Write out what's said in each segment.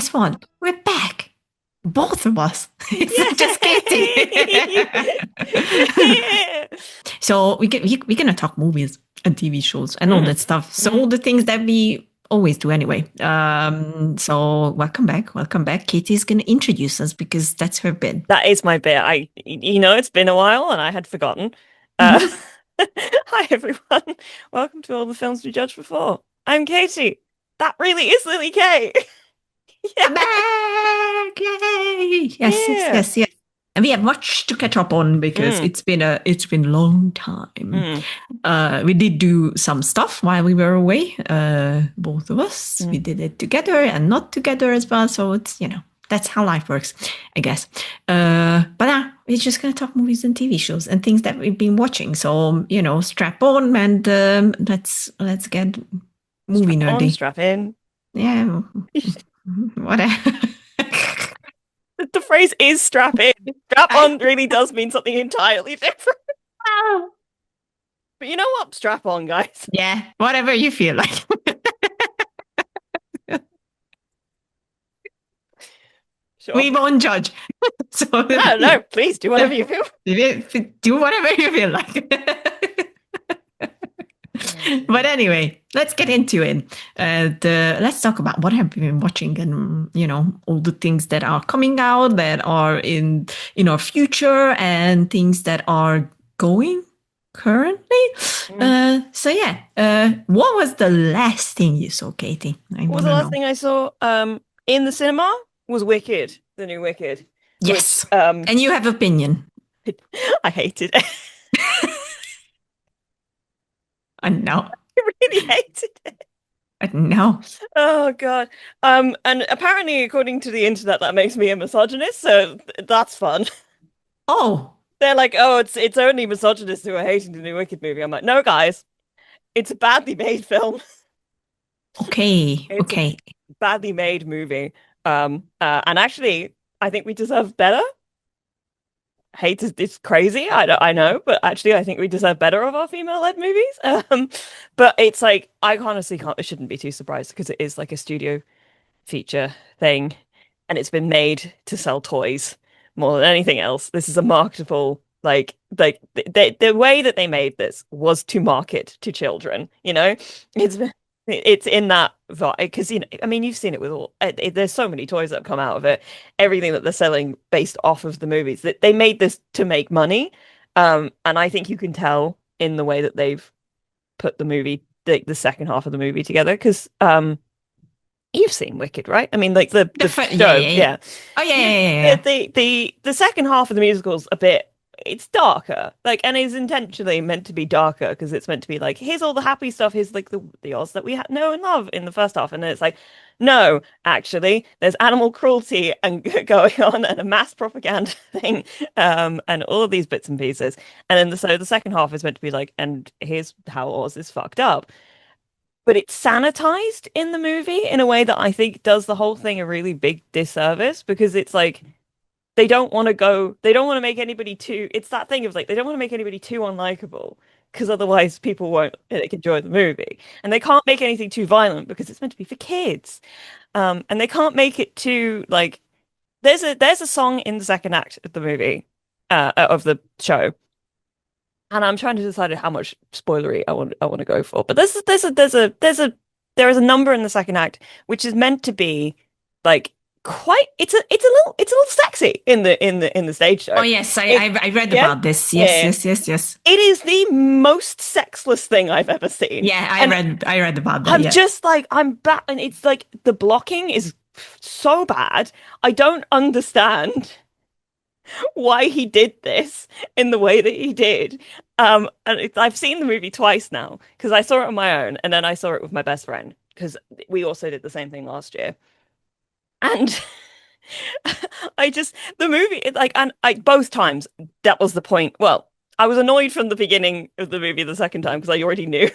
guess what? We're back. Both of us. It's not just Yeah. Katie. So we're gonna talk movies and TV shows and all that stuff. So all Mhm. the things that we always do anyway. So welcome back. Welcome back. Katie's gonna introduce us because that's her bit. That is my bit. It's been a while and I had forgotten. Uh, Hi everyone. Welcome to all the films we judged before. I'm Katie. That really is Lily Kay. Yeah. I'm back! Yay! Yes, yes, Yeah. yes, yes. And we have much to catch up on because Mm, it's been a long time. mm, We did do some stuff while we were away, both of us. We mm. did it together and not together as well. So it's that's how life works, I guess. But now we're just gonna talk movies and TV shows and things that we've been watching. So strap on and let's get movie Strap on, nerdy. strap in. Yeah, whatever. The phrase is strap in. Strap I on really does mean something entirely different. know. But you know what? Strap on, guys. Yeah, whatever you feel like. Sure. We won't judge. So No, no, please do whatever you feel. do whatever you feel like. Oh, But dear. anyway, let's get into it. Let's talk about what have we been watching and all the things that are coming out that are in our future and things that are going currently. Mm. So yeah, what was the last thing you saw, Katie? I What was want the to last know. thing I saw in the cinema was Wicked, the new Wicked, which Yes, and you have opinion. I hated it. I know. I really hated it. I know. Oh God. And apparently according to the internet that makes me a misogynist, so that's fun. Oh, They're like, "Oh, it's only misogynists who are hating the new Wicked movie." I'm like, "No, guys. It's a badly made film. okay, It's a okay. badly made movie." And actually, I think we deserve better. Hate is it's crazy. I know, but actually, I think we deserve better of our female-led movies. But it's like I honestly can't. I shouldn't be too surprised because it is like a studio feature thing, and it's been made to sell toys more than anything else. This is a marketable the way that they made this was to market to children. It's it's in that vibe because I mean you've seen it with all. There's so many toys that have come out of it. Everything that they're selling based off of the movies that they made this to make money. And I think you can tell in the way that they've put the movie the second half of the movie together because you've seen Wicked, right? I mean, like the Yeah, show, yeah, yeah. yeah. Oh, yeah, Yeah, yeah, yeah, yeah, yeah. the second half of the musical's a bit it's darker. Like and it's intentionally meant to be darker because it's meant to be like here's all the happy stuff, here's like the Oz that we had know and love in the first half. And then it's like, no, actually, there's animal cruelty and going on and a mass propaganda thing, and all of these bits and pieces. And then so the second half is meant to be like, and here's how Oz is fucked up, but it's sanitized in the movie in a way that I think does the whole thing a really big disservice because it's like they don't want to make anybody too, it's that thing of like, they don't want to make anybody too unlikable because otherwise people won't enjoy the movie. And they can't make anything too violent because it's meant to be for kids. And they can't make it too like, there's a song in the second act of the movie, of the show, and I'm trying to decide how much spoilery I want to go for. But there is a number in the second act which is meant to be like quite it's a little sexy in the stage Oh, show. yes, It I read yeah about this. Yes, yeah. yes, yes, yes. It is the most sexless thing I've ever seen. Yeah, And I read about that. I'm Yeah. just like I'm back and it's like the blocking is so bad. I don't understand why he did this in the way that he did. And I've seen the movie twice now because I saw it on my own and then I saw it with my best friend because we also did the same thing last year. And the movie, like, and I both times that was the point. Well, I was annoyed from the beginning of the movie the second time because I already knew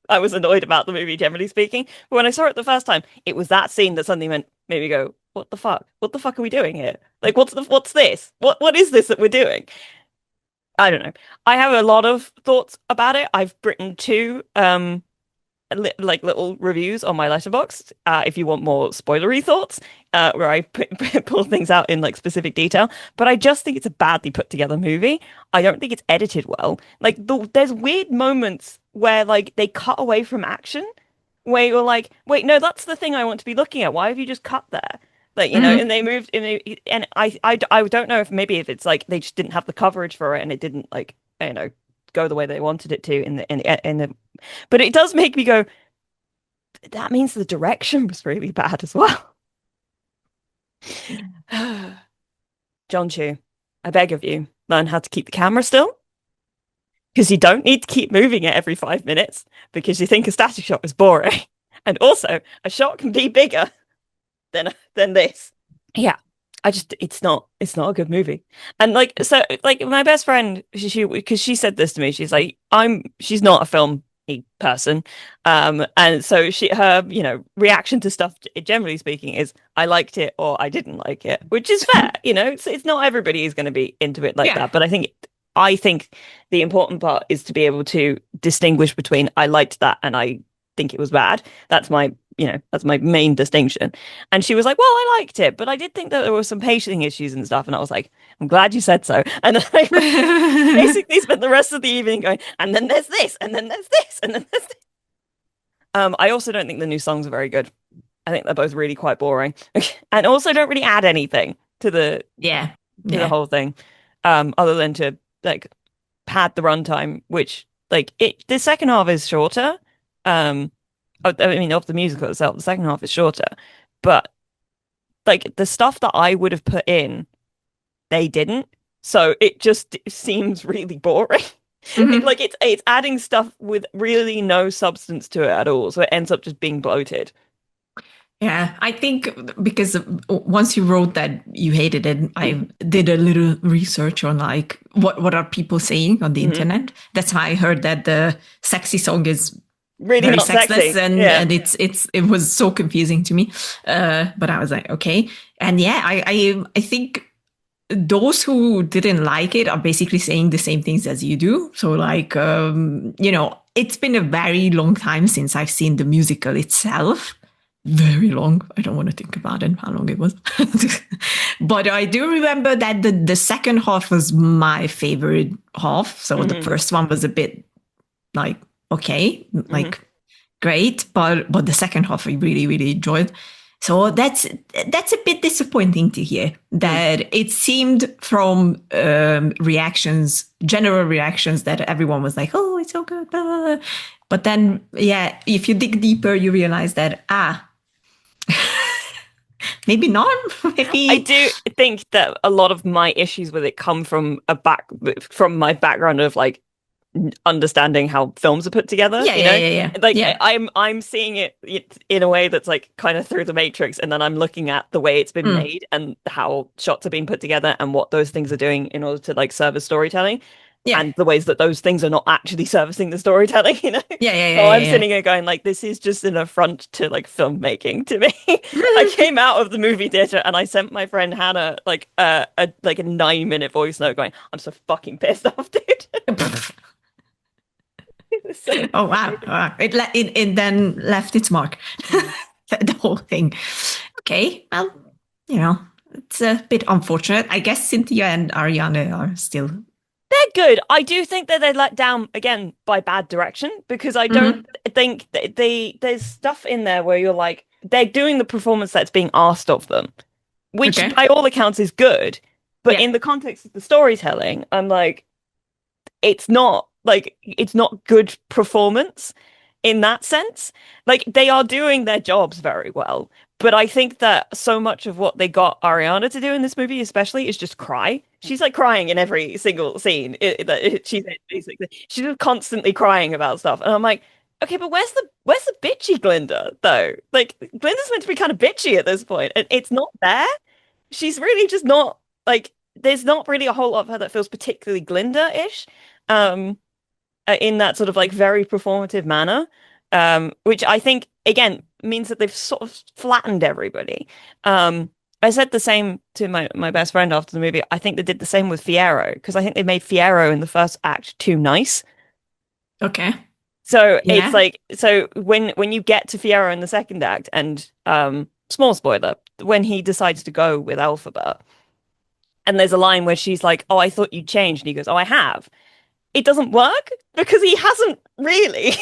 I was annoyed about the movie, generally speaking. But when I saw it the first time, it was that scene that suddenly made me go, "What the fuck? What the fuck are we doing here? Like, what's this? What is this that we're doing?" I don't know. I have a lot of thoughts about it. I've written two. like little reviews on my letterbox if you want more spoilery thoughts, where I pull things out in like specific detail. But I just think it's a badly put together movie. I don't think it's edited well. Like there's weird moments where like they cut away from action, where you're like, wait, no, that's the thing I want to be looking at. Why have you just cut there? Like, you know, Mhm. and they moved, and I don't know if maybe if it's like they just didn't have the coverage for it and it didn't like, you know, go the way they wanted it to in the, but it does make me go, that means the direction was really bad as well. John Chu, I beg of you, learn how to keep the camera still because you don't need to keep moving it every 5 minutes because you think a static shot is boring. And also, a shot can be bigger than this. Yeah. It's not a good movie. And like so like my best friend she because she said this to me, she's like, she's not a film person. And so her, you know, reaction to stuff generally speaking is I liked it or I didn't like it, which is fair, you know, it's not everybody is going to be into it like Yeah. that. But I think the important part is to be able to distinguish between I liked that and I think it was bad. That's my main distinction. And she was like, well, I liked it, but I did think that there were some pacing issues and stuff. And I was like, I'm glad you said so. And then I basically spent the rest of the evening going, and then there's this, and then there's this, and then there's this. I also don't think the new songs are very good. I think they're both really quite boring. And also don't really add anything to the Yeah. to the Yeah. whole thing. Other than to like pad the runtime, which like the second half is shorter. I mean, of the musical itself, the second half is shorter, but like the stuff that I would have put in, they didn't. So it just seems really boring. Mhm. Like it's adding stuff with really no substance to it at all, so it ends up just being bloated. Yeah, I think because once you wrote that you hated it, I did a little research on like what are people saying on the Hmm. internet. That's how I heard that the sexy song is Really very not sexless, sexy. and Yeah. it was so confusing to me. But I was like, okay, and yeah, I think those who didn't like it are basically saying the same things as you do. So like it's been a very long time since I've seen the musical itself. Very long. I don't want to think about it, how long it was. But I do remember that the second half was my favorite half. So the Hmm. first one was a bit like okay, Hmm. like great, but the second half I really really enjoyed. So that's a bit disappointing to hear Mm. that it seemed from reactions, general reactions, that everyone was like, "Oh, it's so good," blah, blah, blah. But then, yeah, if you dig deeper, you realize that maybe not, I maybe, do think that a lot of my issues with it come from my background of like understanding how films are put together, yeah, you yeah, know? yeah, yeah, Like yeah. I'm seeing it in a way that's like kind of through the matrix, and then I'm looking at the way it's been Mm, made and how shots are being put together and what those things are doing in order to like service storytelling yeah, and the ways that those things are not actually servicing the storytelling, you know? yeah, yeah, So I'm yeah, sitting here going like this is just an affront to like filmmaking to me. I yeah, came out of the movie theater and I sent my friend Hannah like a 9-minute voice note going, I'm so fucking pissed off, dude. yeah. It's so Oh wow. frustrating. Wow. It then left its mark. Mm. The whole thing. Okay, well, you know, it's a bit unfortunate. I guess Cynthia and Ariana are still. They're good. I do think that they're let down again by bad direction because I don't Mhm. think that there's stuff in there where you're like they're doing the performance that's being asked of them, which Okay. by all accounts is good, but Yeah. in the context of the storytelling, I'm like it's not good performance in that sense. Like they are doing their jobs very well, but I think that so much of what they got Ariana to do in this movie, especially, is just cry. She's like crying in every single scene. She's basically she's just constantly crying about stuff, and I'm like, okay, but where's the bitchy Glinda though? Like Glinda's meant to be kind of bitchy at this point, and it's not there. She's really just not like. There's not really a whole lot of her that feels particularly Glinda-ish. Um, in that sort of like very performative manner, which I think again means that they've sort of flattened everybody. I said the same to my best friend after the movie. I think they did the same with Fiero because I think they made Fiero in the first act too nice. Okay. So it's Yeah. like, so when you get to Fiero in the second act, and small spoiler, when he decides to go with Alphaba, and there's a line where she's like, "Oh, I thought you'd changed," and he goes, "Oh, I have." It doesn't work because he hasn't really.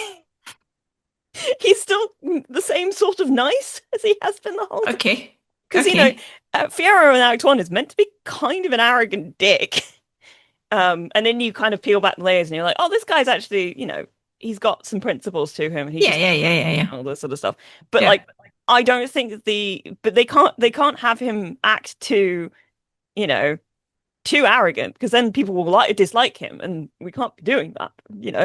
He's still the same sort of nice as he has been the whole time. Okay. Because Okay. Fiero in Act One is meant to be kind of an arrogant dick. And then you kind of peel back the layers and you're like, oh, this guy's actually, he's got some principles to him. He Yeah, just yeah, yeah, yeah, yeah. all this sort of stuff. But Yeah. like, I don't think but they can't have him act too, you know, too arrogant because then people will dislike him, and we can't be doing that.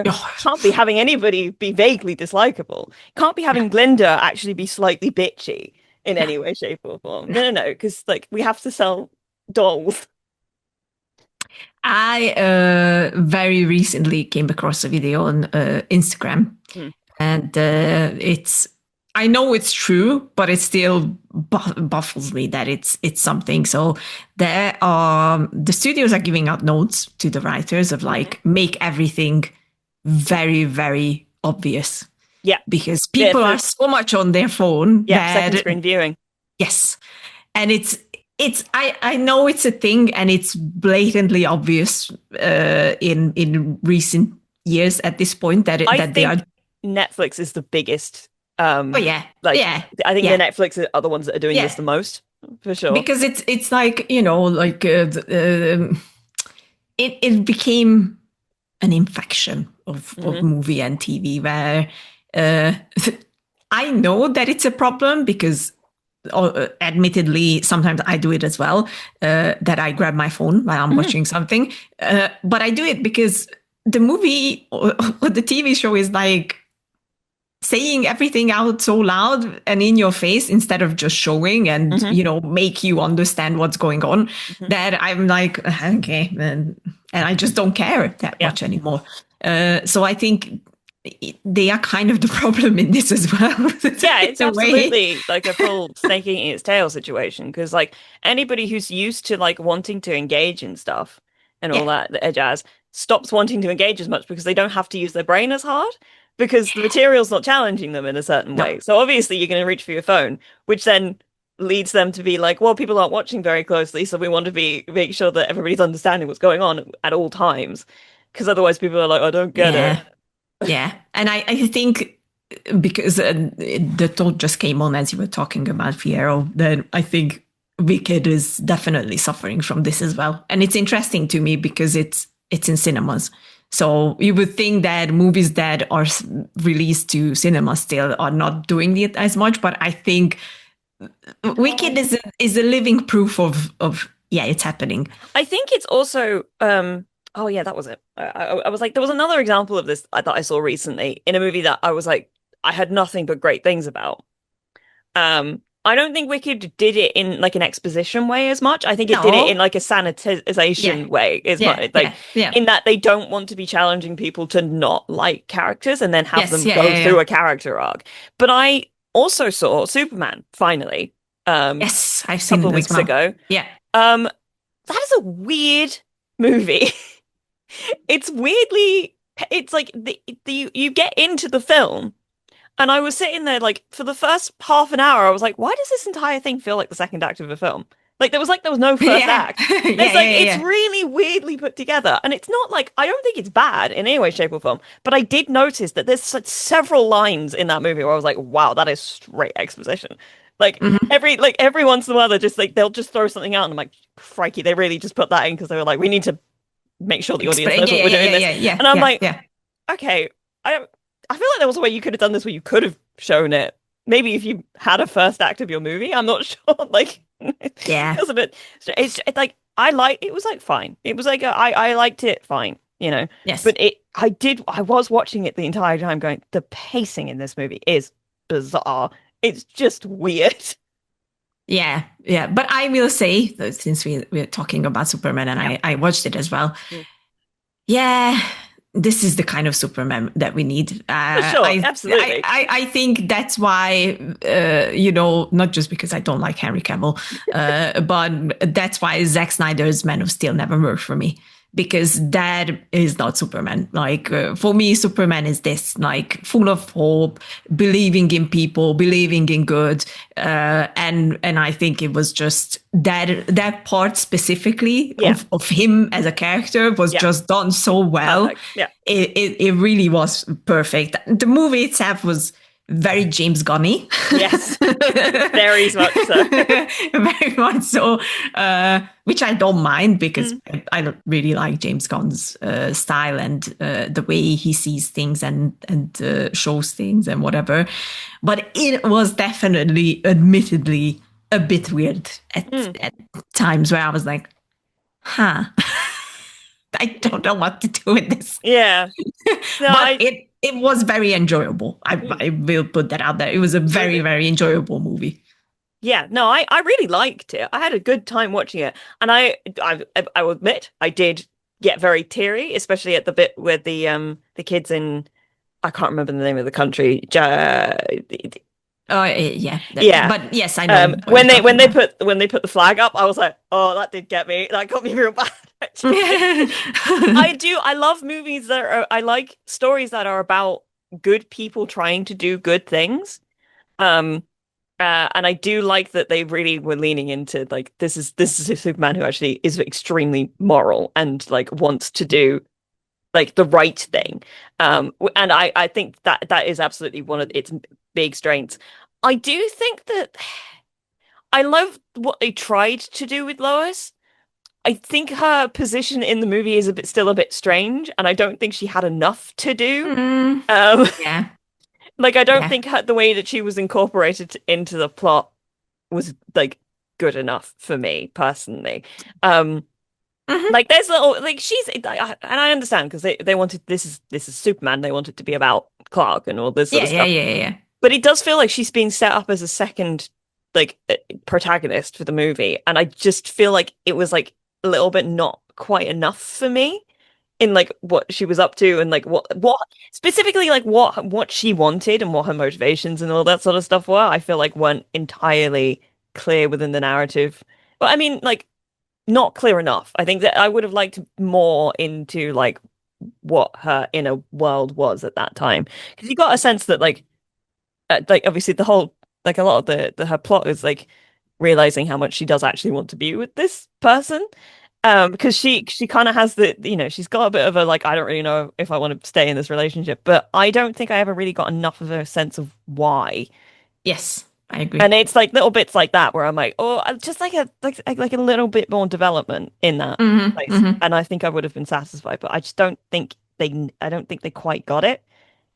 Oh, Can't be having anybody be vaguely dislikable. Can't be yeah. having Glinda actually be slightly bitchy in No, any way, shape, or form. no. No, because like we have to sell dolls. I very recently came across a video on Instagram, Hmm. and I know it's true, but it still baffles me that it's something. So the studios are giving out notes to the writers of Hmm. like make everything very very obvious Yeah, because yeah, people are so much on their phone yeah. Second that screen viewing. yes, and I know it's a thing and it's blatantly obvious in recent years at this point I that they are. think Netflix is the biggest. Oh yeah, Like yeah, I think the yeah, Netflix are the ones that are doing this yeah, the most for sure. because it's like like it became an infection of Hmm. movie and TV where uh, I know that it's a problem because admittedly sometimes I do it as well, that I grab my phone while I'm Hmm. watching something, but I do it because the movie or the TV show is like saying everything out so loud and in your face instead of just showing and Hmm. make you understand what's going on, Hmm. that I'm like, okay, and I just don't care that Yeah. much anymore. So I think they are kind of the problem in this as well. Yeah, In it's a way. absolutely like a full snake eating its tail situation because like anybody who's used to like wanting to engage in stuff and all Yeah. that jazz stops wanting to engage as much because they don't have to use their brain as hard because the material's not challenging them in a certain No. way. So obviously you're going to reach for your phone, which then leads them to be like, well, people aren't watching very closely, so we want to make sure that everybody's understanding what's going on at all times because otherwise people are like, I don't get it. Yeah. Yeah. And I think because the thought just came on as you were talking about Fiero, then I think Wicked is definitely suffering from this as well. And it's interesting to me because it's in cinemas. So you would think that movies that are released to cinema still are not doing it as much, but I think Wicked No. is a living proof of yeah, it's happening. I think it's also oh yeah, that was it. I was like there was another example of this that I saw recently in a movie that I was like I had nothing but great things about. I don't think Wicked did it in like an exposition way as much. I think it did it in No. like a Yeah. sanitization way as much Yeah. like Yeah. Yeah. in that they don't want to be challenging people to not like characters and then have Yes. them Yeah. go Yeah. through Yeah. a character arc. But I also saw Superman finally a Yes. I've seen couple it of as weeks well. ago. Yeah. Um that is a weird movie. It's weirdly, it's like you get into the film, and I was sitting there like for the first half an hour, I was like, why does this entire thing feel like the second act of a film? Like there was no first Yeah. act. Yeah. It's Yeah. like it's Yeah. really weirdly put together, and it's not like I don't think it's bad in any way, shape, or form. But I did notice that there's like, several lines in that movie where I was like, wow, that is straight exposition. Hmm. Like every once in a while, they're just like they'll just throw something out, and I'm like, crikey, they really just put that in because they were like, we need to make sure the audience Explain. knows Yeah. what Yeah. we're Yeah. doing Yeah. this. Yeah. Yeah. And I'm Yeah. like, Yeah. okay, I feel like there was a way you could have done this where you could have shown it. Maybe if you had a first act of your movie, I'm not sure. Like it Yeah. feels a bit. It's like it was like fine. It was like I liked it fine, Yes. But I was watching it the entire time going, the pacing in this movie is bizarre. It's just weird. Yeah. Yeah. But I will say that since we're talking about Superman and Yeah, I watched it as well. mm, Yeah. This is the kind of Superman that we need. for sure, absolutely. I think that's why, not just because I don't like Henry Cavill, but that's why Zack Snyder's Man of Steel never worked for me because that is not Superman. Like for me, Superman is this, like full of hope, believing in people, believing in good, and I think it was just that part specifically Yeah. of him as a character was Yeah. just done so well. Perfect. Yeah. It really was perfect. The movie itself was very James Gunny. Yes. Very much so. Very much so, which I don't mind because Mm. I don't really like James Gunn's style and the way he sees things and shows things and whatever. But it was definitely, admittedly, a bit weird Mm. at times where I was like, huh. I don't know what to do with this. Yeah. No, But I it was very enjoyable. mm, I will put that out there. It was a very, absolutely. very enjoyable movie. Yeah, no, I really liked it. I had a good time watching it, and I will admit I did get very teary, especially at the bit with the kids in I can't remember the name of the country. Oh yeah, Yeah, but yes, I know what you're when they talking about. when they put the flag up, I was like, oh, that did get me. That got me real bad. Actually. I love movies that are. I like stories that are about good people trying to do good things. Um, and I do like that they really were leaning into like this is a Superman who actually is extremely moral and like wants to do like the right thing. And I think that that is absolutely one of its big strengths. I do think that I love what they tried to do with Lois. I think her position in the movie is a bit still a bit strange, and I don't think she had enough to do. Mm, Um, yeah, like I don't yeah. think the way that she was incorporated into the plot was like good enough for me personally. Um, Hmm. like there's little like and I understand because they wanted this is Superman. They wanted to be about Clark and all this sort Yeah, of yeah, stuff. yeah, yeah. But it does feel like she's being set up as a second like protagonist for the movie, and I just feel like it was like a little bit not quite enough for me in like what she was up to and like what specifically like what she wanted and what her motivations and all that sort of stuff were. I feel like weren't entirely clear within the narrative. But I mean, like not clear enough. I think that I would have liked more into like what her inner world was at that time because you got a sense that like obviously the whole like a lot of the her plot is like realizing how much she does actually want to be with this person. Because she kind of has the she's got a bit of a like I don't really know if I want to stay in this relationship, but I don't think I ever really got enough of a sense of why. Yes, I And agree. it's like little bits like that where I'm like, oh, just like a little bit more development in that Hmm. place, Hmm. and I think I would have been satisfied, but I don't think they quite got it.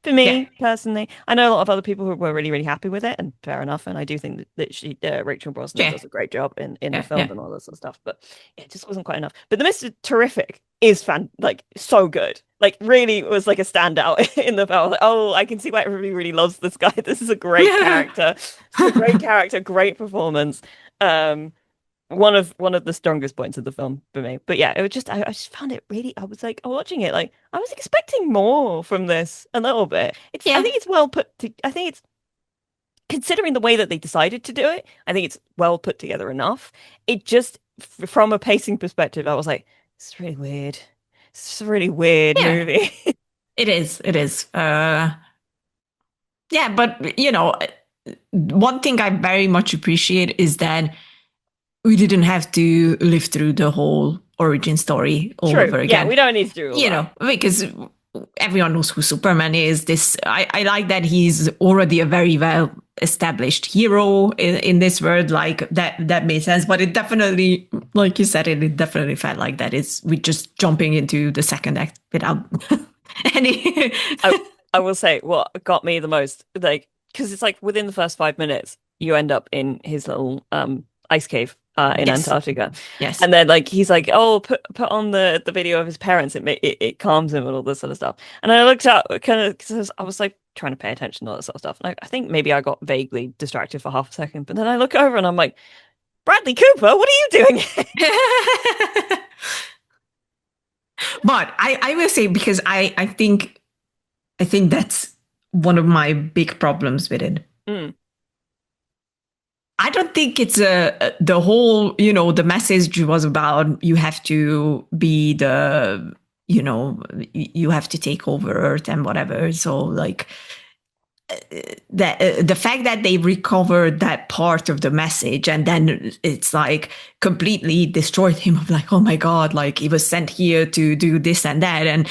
For Yeah, me personally, I know a lot of other people who were really, really happy with it, and fair enough. And I do think that Rachel Brosnahan, yeah, does a great job in the yeah, film yeah. and all that sort of stuff. But it just wasn't quite enough. But the Mr. Terrific is like so good. Like really was like a standout in the film. I was like, oh, I can see why everybody really loves this guy. This is a great character. This is a great character, great performance. Um, one of the strongest points of the film for me. But yeah, it was just I just found it really I was like watching it like I was expecting more from this a little bit. I Yeah, think it's well put to I think it's considering the way that they decided to do it, I think it's well put together enough. It just from a pacing perspective, I was like, it's really weird. It's a really weird yeah. movie. It is. It is. Yeah, but one thing I very much appreciate is that we didn't have to live through the whole origin story all True. over Yeah, again. we don't need to do all that. Because everyone knows who Superman is. I like that he's already a very well established hero in this world. Like that made sense. But it definitely, like you said, it definitely felt like that is we just jumping into the second act without any. I I will say what got me the most, like, because it's like within the first 5 minutes, you end up in his little ice cave in Yes, Antarctica, yes, and then like he's like, oh, put on the video of his parents. It calms him and all this sort of stuff. And I looked up kind of because I was like trying to pay attention to all that sort of stuff. And I think maybe I got vaguely distracted for half a second, but then I look over and I'm like, Bradley Cooper, what are you doing? but I will say because I think that's one of my big problems with it. Mm, I don't think it's the whole, the message was about you have to be you have to take over Earth and whatever. So like that the fact that they recovered that part of the message and then it's like completely destroyed him of like, oh my God, like he was sent here to do this and that. And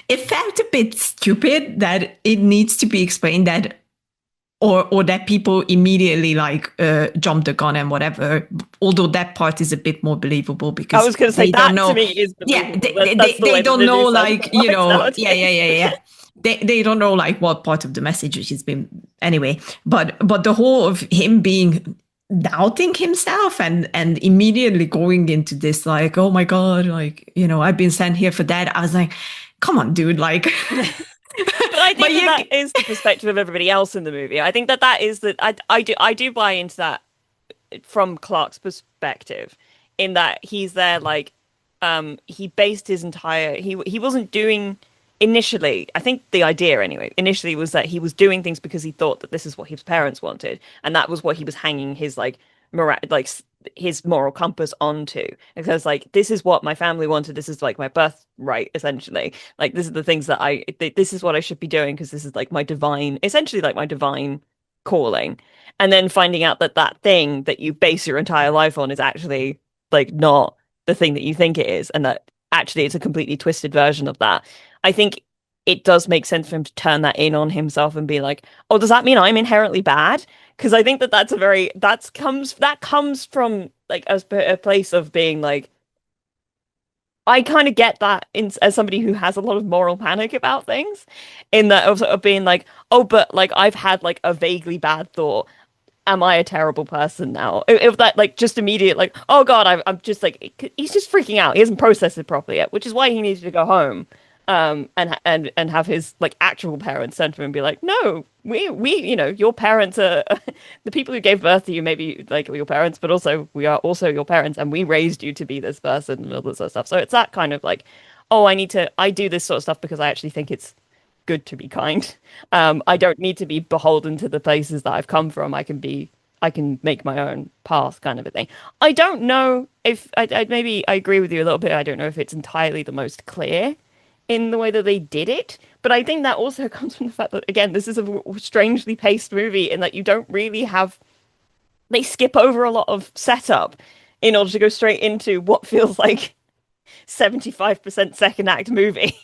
it felt a bit stupid that it needs to be explained that or that people immediately like jump the gun and whatever. Although that part is a bit more believable I because was going to say they don't that to know. me is Yeah, believable. That's the they way that don't they know do sci-fi like lives yeah, nowadays. yeah, yeah, yeah. They don't know like what part of the message has been anyway. But the whole of him being doubting himself and immediately going into this like, oh my God, like I've been sent here for that. I was like, come on, dude, like. But I But think that that is the perspective of everybody else in the movie. I think that that is that I do buy into that from Clark's perspective, in that he's there like he based his entire he wasn't doing initially. I think the idea anyway initially was that he was doing things because he thought that this is what his parents wanted, and that was what he was hanging his like his moral compass onto, because like this is what my family wanted, this is like my birthright essentially, like this is the things that this is what I should be doing because this is like my divine, essentially like my divine calling. And then finding out that that thing that you base your entire life on is actually like not the thing that you think it is, and that actually it's a completely twisted version of that. I think it does make sense for him to turn that in on himself and be like, oh, does that mean I'm inherently bad? Because I think that that's a very that comes from like a place of being like, I kind of get that as somebody who has a lot of moral panic about things, in that of being like, oh, but like I've had like a vaguely bad thought. Am I a terrible person now? If that like just immediate like, oh God, I'm just like, he's just freaking out. He hasn't processed it properly yet, which is why he needed to go home, and have his like actual parents send to him and be like, no, we your parents are the people who gave birth to you, maybe like your parents, but also we are also your parents, and we raised you to be this person and all this sort of stuff. So it's that kind of like, oh, I do this sort of stuff because I actually think it's good to be kind. I don't need to be beholden to the places that I've come from. I can make my own path, kind of a thing. I don't know if maybe I agree with you a little bit. I don't know if it's entirely the most clear in the way that they did it, but I think that also comes from the fact that again, this is a strangely paced movie in that you don't really have. They skip over a lot of setup in order to go straight into what feels like 75% second act movie.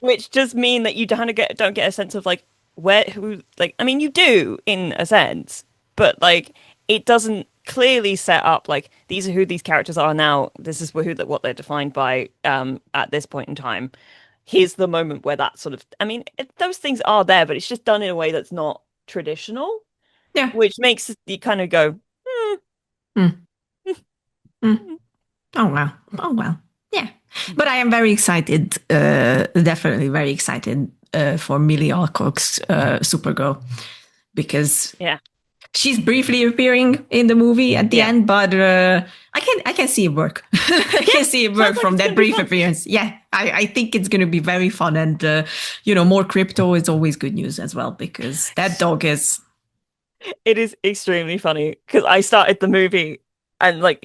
Which does mean that you don't get a sense of like where who like, I mean, you do in a sense, but like it doesn't clearly set up like these are who these characters are now. This is what they're defined by at this point in time. Here's the moment where that sort of, I mean, those things are there, but it's just done in a way that's not traditional, yeah. which makes you kind of go, Mm, mm. hmm. Oh well. Oh well. Yeah. But I am very excited, definitely very excited for Millie Alcock's Supergirl because Yeah. she's briefly appearing in the movie at the Yeah. end, but I can see it work. I Yeah. can see it work Sounds like from it's that gonna be brief fun. appearance. Yeah, I think it's going to be very fun, and more crypto is always good news as well because that dog is. It is extremely funny because I started the movie and like,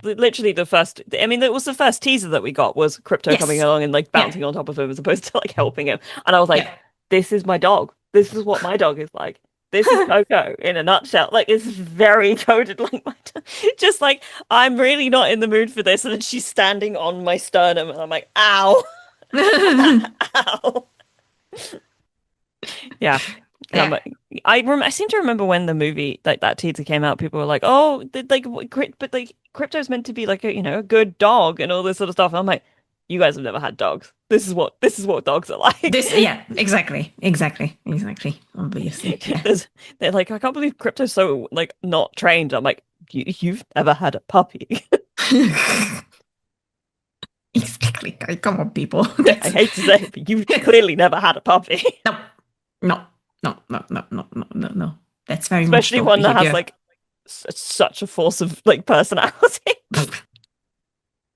literally the first, I mean, it was the first teaser that we got was Crypto coming Yes. along and like Yeah. bouncing on top of him as opposed to like helping him. And I was like, Yeah. this is my dog. This is what my dog is like. This is Coco in a nutshell. Like, it's very coded like my dog. Just like, I'm really not in the mood for this. And then she's standing on my sternum and I'm like, ow, ow. Yeah. Yeah. I seem to remember when the movie like that teaser came out, people were like, "Oh, but like crypto's meant to be like a good dog and all this sort of stuff." And I'm like, "You guys have never had dogs. This is what dogs are like." Yeah, exactly. Obviously, yeah. They're like, "I can't believe crypto's so like not trained." I'm like, "You've never had a puppy." Exactly. Come on, people. I That's hate to say it, but you've clearly never had a puppy, no, no, no. That's very much especially dog one that has behavior. like such a force of like personality.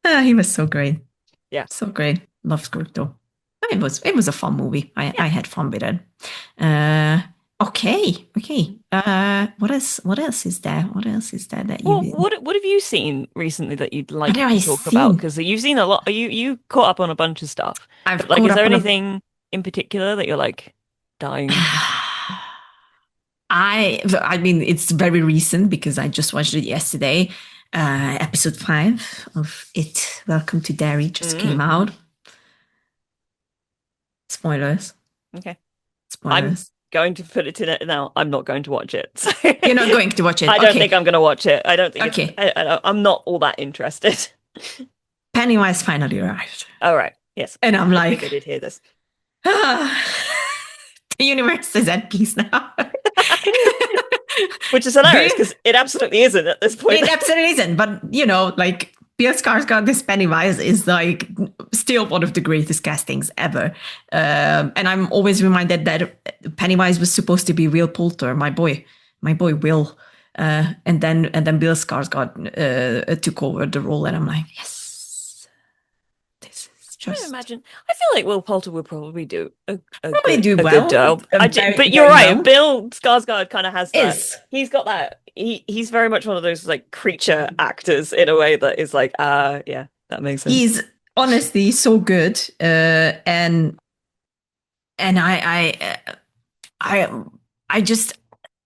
He was so great. Yeah. So great. Love Scripto. It was a fun movie. I had fun with it. Uh, Okay, okay. What else? What else is there? What else is there that Well, you? what have you seen recently that you'd What like have to I talk about? seen? Because you've seen a lot. You caught up on a bunch of stuff, but I've like, caught is there up on a. anything in particular that you're like dying to? I mean, it's very recent because I just watched it yesterday. Episode 5 of It. Welcome to Derry just came Mm, out. Spoilers. okay, I'm Spoilers. going to put it in it now. I'm not going to watch it. So You're not going to watch it. I don't Okay. think I'm going to watch it. I don't think it's. Okay. I'm not all that interested. Pennywise finally arrived. All right. Yes, And I'm I think I like, did hear this. ah, the universe is at peace now. Which is hilarious Bill, because it absolutely isn't at this point. it absolutely isn't. But, like, Bill Skarsgård, this Pennywise, is, like, still one of the greatest castings ever. And I'm always reminded that Pennywise was supposed to be Will Poulter, my boy Will. And then Bill Skarsgård took over the role, and I'm like, yes, this is I just imagine. I feel like Will Poulter would probably do probably do a good well, job. very, But you're very right. well. Bill Skarsgård kind of has that. Is He's got that. He's very much one of those like creature actors in a way that is like, yeah, that makes sense. he's honestly so good, and I I just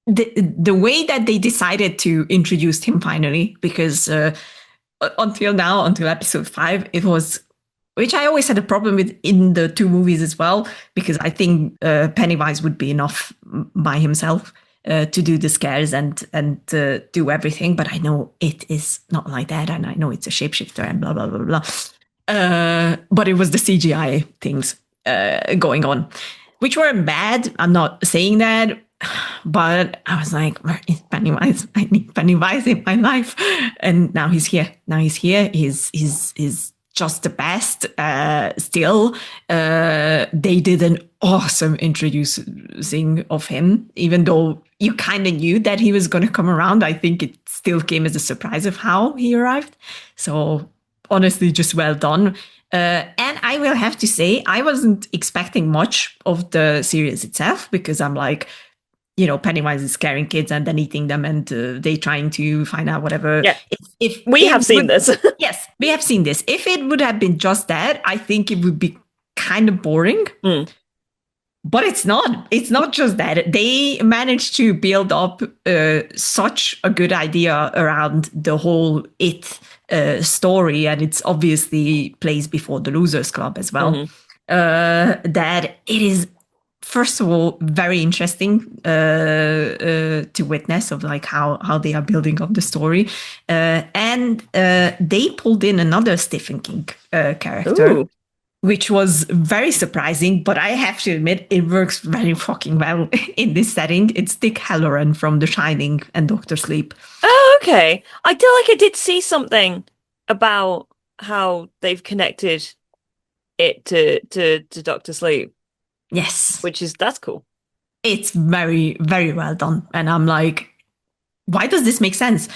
the way that they decided to introduce him finally, because until now, until episode 5, it was, which I always had a problem with in the two movies as well, because I think Pennywise would be enough by himself to do the scares and do everything. But I know it is not like that, and I know it's a shapeshifter and blah blah blah blah. But it was the CGI things going on, which weren't bad. I'm not saying that, but I was like, where is Pennywise? I need Pennywise in my life. And now he's here. Now he's here. He's just the best. Still, they did an awesome introducing of him, even though you kind of knew that he was going to come around. I think it still came as a surprise of how he arrived. So honestly, just well done. And I will have to say, I wasn't expecting much of the series itself, because I'm like, Pennywise is scaring kids and then eating them, and they trying to find out whatever. Yeah, If we have seen this. yes, we have seen this. If it would have been just that, I think it would be kind of boring. Mm. But it's not. It's not just that. They managed to build up such a good idea around the whole It story, and it's obviously plays before the Losers Club as well. Mhm. That it is, first of all, very interesting to witness of like how they are building up the story, and they pulled in another Stephen King character. Ooh. Which was very surprising, but I have to admit it works very fucking well in this setting. It's Dick Halloran from The Shining and Doctor Sleep. Oh, okay. I feel like I did see something about how they've connected it to Doctor Sleep, Yes, which is that's cool. it's very, very well done. And I'm like, why does this make sense?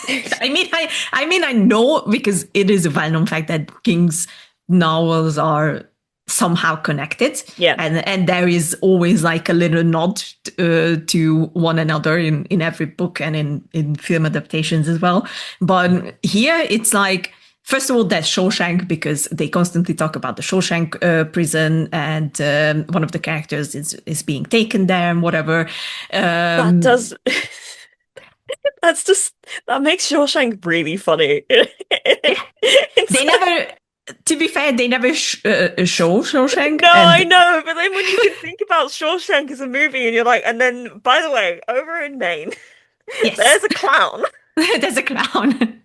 I know, because it is a well-known fact that King's novels are somehow connected. Yeah. And there is always like a little nod to one another in every book and in film adaptations as well. But here it's like, first of all, there's Shawshank, because they constantly talk about the Shawshank prison, and one of the characters is being taken there and whatever. That does. That's just that makes Shawshank really funny. They never, to be fair, they never show Shawshank. No, and I know, but then when you can think about Shawshank as a movie, and you're like, and then by the way, over in Maine, yes, there's a clown. there's a clown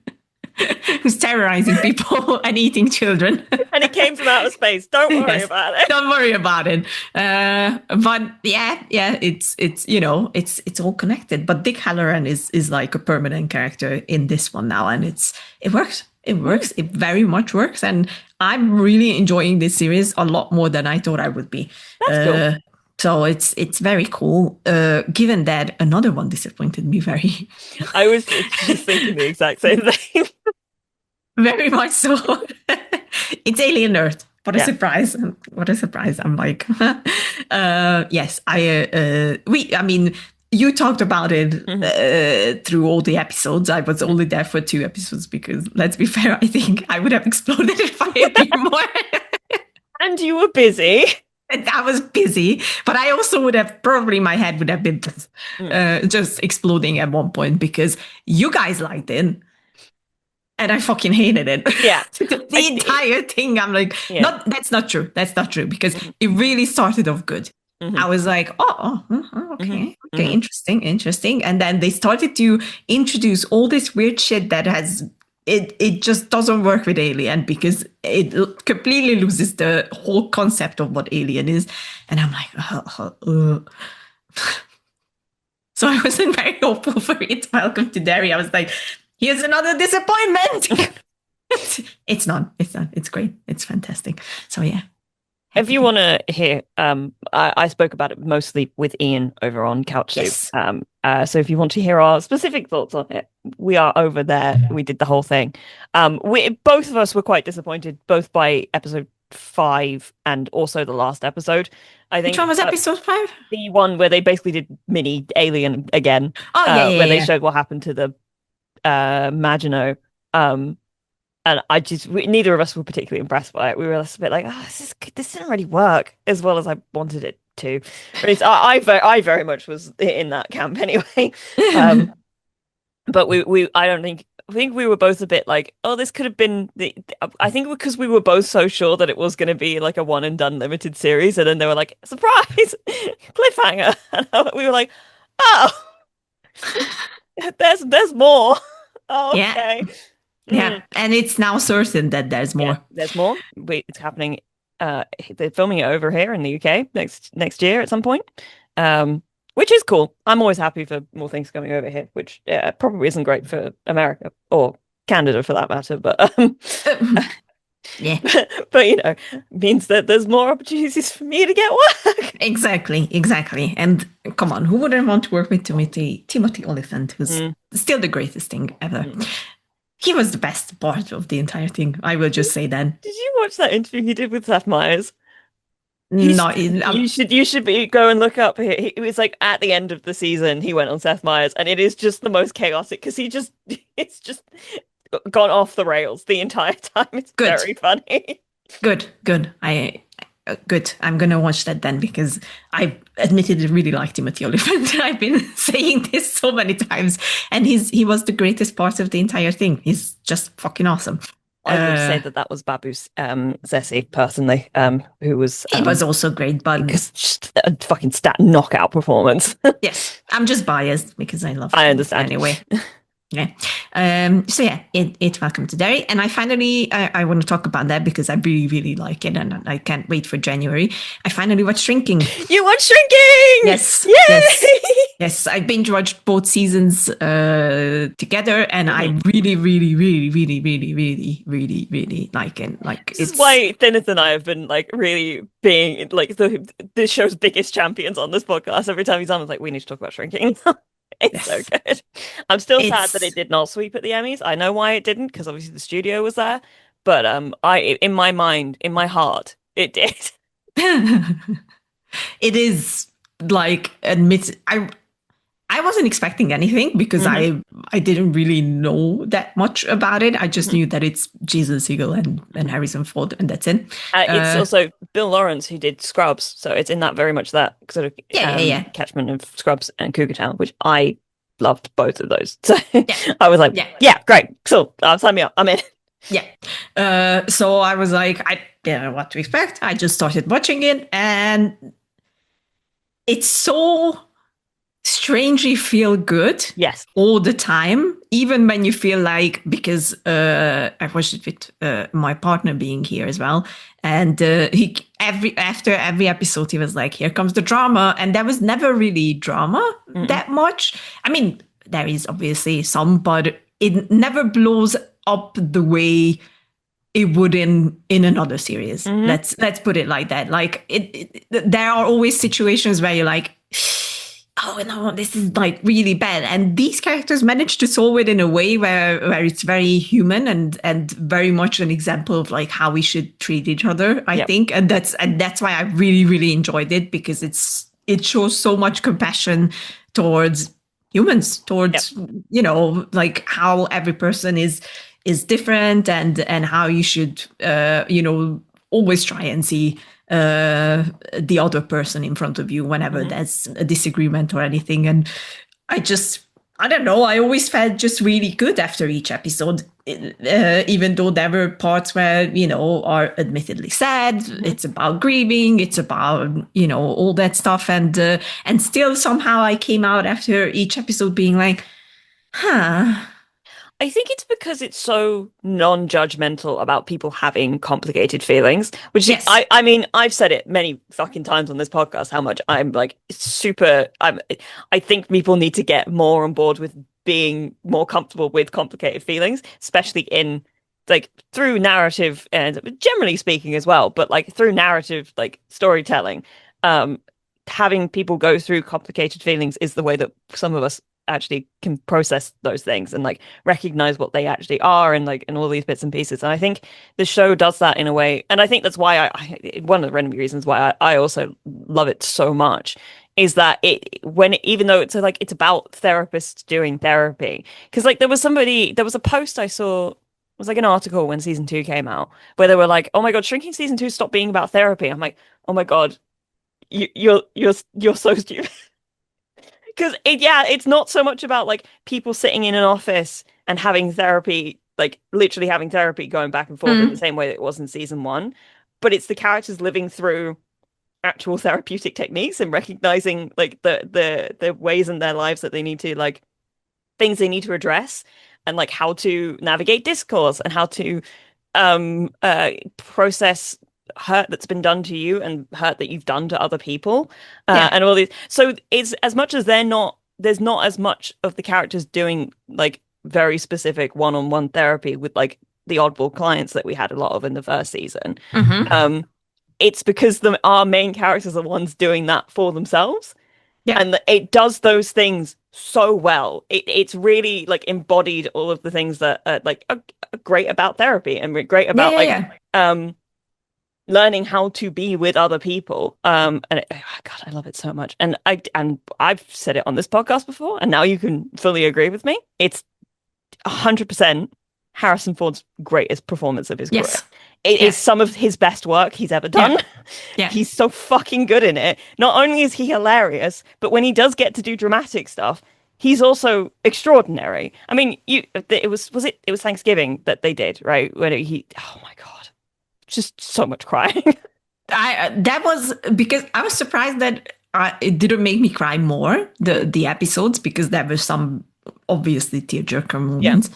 who's terrorizing people and eating children. And it came from outer space. Don't worry Yes, about it. don't worry about it. But yeah, it's all connected. But Dick Halloran is like a permanent character in this one now, and it works. It works. It very much works, and I'm really enjoying this series a lot more than I thought I would be. That's cool. So it's very cool. Given that another one disappointed me very, I was just thinking the exact same thing. very much so. It's Alien Earth. What a Yeah. surprise. What a surprise. I'm like, Yes, I mean, you talked about it through all the episodes. I was only there for 2 episodes because, let's be fair, I think I would have exploded if I had been more. And you were busy. And I was busy, but I also would have probably my head would have been just exploding at one point because you guys liked it. And I fucking hated it. Yeah. The entire thing. I'm like, that's not true. That's not true because it really started off good. I was like, okay, interesting. And then they started to introduce all this weird shit that it just doesn't work with Alien because it completely loses the whole concept of what Alien is. And I'm like, So I wasn't very hopeful for it. Welcome to Derry. I was like, here's another disappointment. It's not. It's great. It's fantastic. So yeah. If you want to hear, I spoke about it mostly with Ian over on Couch Soup. Yes. So if you want to hear our specific thoughts on it, we are over there. We did the whole thing. Both of us were quite disappointed, both by episode 5 and also the last episode. I think. Which one was episode 5? The one where they basically did mini Alien again. Where they showed what happened to the Maginot. And neither of us were particularly impressed by it. We were just a bit like, this didn't really work as well as I wanted it to. But I very much was in that camp anyway. But I think we were both a bit like, this could have been I think because we were both so sure that it was going to be like a one and done limited series, and then they were like, surprise, cliffhanger, and we were like, there's more. Okay. Yeah, and it's now certain that there's more. Yeah, there's more. It's happening. They're filming it over here in the UK next year at some point, which is cool. I'm always happy for more things coming over here, which probably isn't great for America or Canada for that matter. But yeah, but means that there's more opportunities for me to get work. Exactly. And come on, who wouldn't want to work with Timothy Olyphant, who's still the greatest thing ever. He was the best part of the entire thing. I will just say that. Did you watch that interview he did with Seth Meyers? No, you should go and look up. It was like at the end of the season, he went on Seth Meyers, and it is just the most chaotic because it's just gone off the rails the entire time. It's very funny. Good. Good. I'm gonna watch that then because I admittedly really like Timothy Olyphant. I've been saying this so many times, and he was the greatest part of the entire thing. He's just fucking awesome. I would say that was Babu Zessi personally, who was. He was also great, but just a fucking stat knockout performance. Yes, I'm just biased because I love. I understand anyway. Yeah. So yeah, it's Welcome to Derry, and I finally I want to talk about that because I really really like it, and I can't wait for January. I finally watched Shrinking. You watched Shrinking? Yes. Yay! Yes. I binge watched both seasons together, and I really really really really really really really really like it. Like this is why Thinneth and I have been like really being like this show's biggest champions on this podcast. Every time he's on, I was like, we need to talk about Shrinking. It's so good. I'm still sad that it did not sweep at the Emmys. I know why it didn't, because obviously the studio was there. But in my mind, in my heart, it did. It is like I wasn't expecting anything because I didn't really know that much about it. I just knew that it's Jason Segel and Harrison Ford, and that's it. It's also Bill Lawrence who did Scrubs, so it's in that very much that sort of catchment of Scrubs and Cougar Town, which I loved both of those. So I was like, yeah, great, cool, sign me up, I'm in. Yeah. So I was like, I didn't know what to expect. I just started watching it, and it's so strangely feel good. Yes. All the time, even when you feel like, because I watched it with my partner being here as well, and after every episode he was like, here comes the drama, and there was never really drama that much. I mean, there is obviously some, but it never blows up the way it would in another series. Let's put it like that. Like there are always situations where you're like, oh no, this is like really bad. And these characters manage to solve it in a way where it's very human and very much an example of like how we should treat each other, I Yep. think. And that's why I really, really enjoyed it, because it shows so much compassion towards humans, Yep. towards, like how every person is different, and how you should always try and see the other person in front of you whenever Mhm. there's a disagreement or anything. And I just, I don't know, I always felt just really good after each episode, even though there were parts where, are admittedly sad. Mhm. It's about grieving, it's about, all that stuff. And still somehow I came out after each episode being like, huh, I think it's because it's so non-judgmental about people having complicated feelings, which yes. I mean, I've said it many fucking times on this podcast how much I'm like super I think people need to get more on board with being more comfortable with complicated feelings, especially in like through narrative and generally speaking as well, but like through narrative like storytelling. Um Having people go through complicated feelings is the way that some of us actually can process those things and like recognize what they actually are and like and all these bits and pieces. And I think the show does that in a way, and I think that's why one of the random reasons why I also love it so much is that even though it's like it's about therapists doing therapy, because like there was a post I saw, it was like an article when season 2 came out where they were like, oh my god, shrinking season 2 stopped being about therapy. I'm like, oh my god, you're so stupid. Because yeah, it's not so much about like people sitting in an office and having therapy, like literally having therapy going back and forth in the Mm, same way that it was in season 1, but it's the characters living through actual therapeutic techniques and recognizing like the ways in their lives that they need to like things they need to address and like how to navigate discourse and how to process hurt that's been done to you and hurt that you've done to other people yeah. and all these. So it's as much as there's not as much of the characters doing like very specific one-on-one therapy with like the oddball clients that we had a lot of in the first season. Hmm. um it's because our main characters are the ones doing that for themselves, Yeah. and it does those things so well. It's really like embodied all of the things that are great about therapy and great Yeah. about Yeah. like Yeah. um learning how to be with other people. Oh God, I love it so much. And I've said it on this podcast before, and now you can fully agree with me. It's 100% Harrison Ford's greatest performance of his career. Yes. It is Yeah. some of his best work he's ever Yeah. done. Yeah. He's so fucking good in it. Not only is he hilarious, but when he does get to do dramatic stuff, he's also extraordinary. I mean, it was Thanksgiving that they did, right? When he, oh my God, just so much crying. That was because I was surprised that it didn't make me cry more, Mm, the episodes, because there were some obviously tearjerker yeah. moments.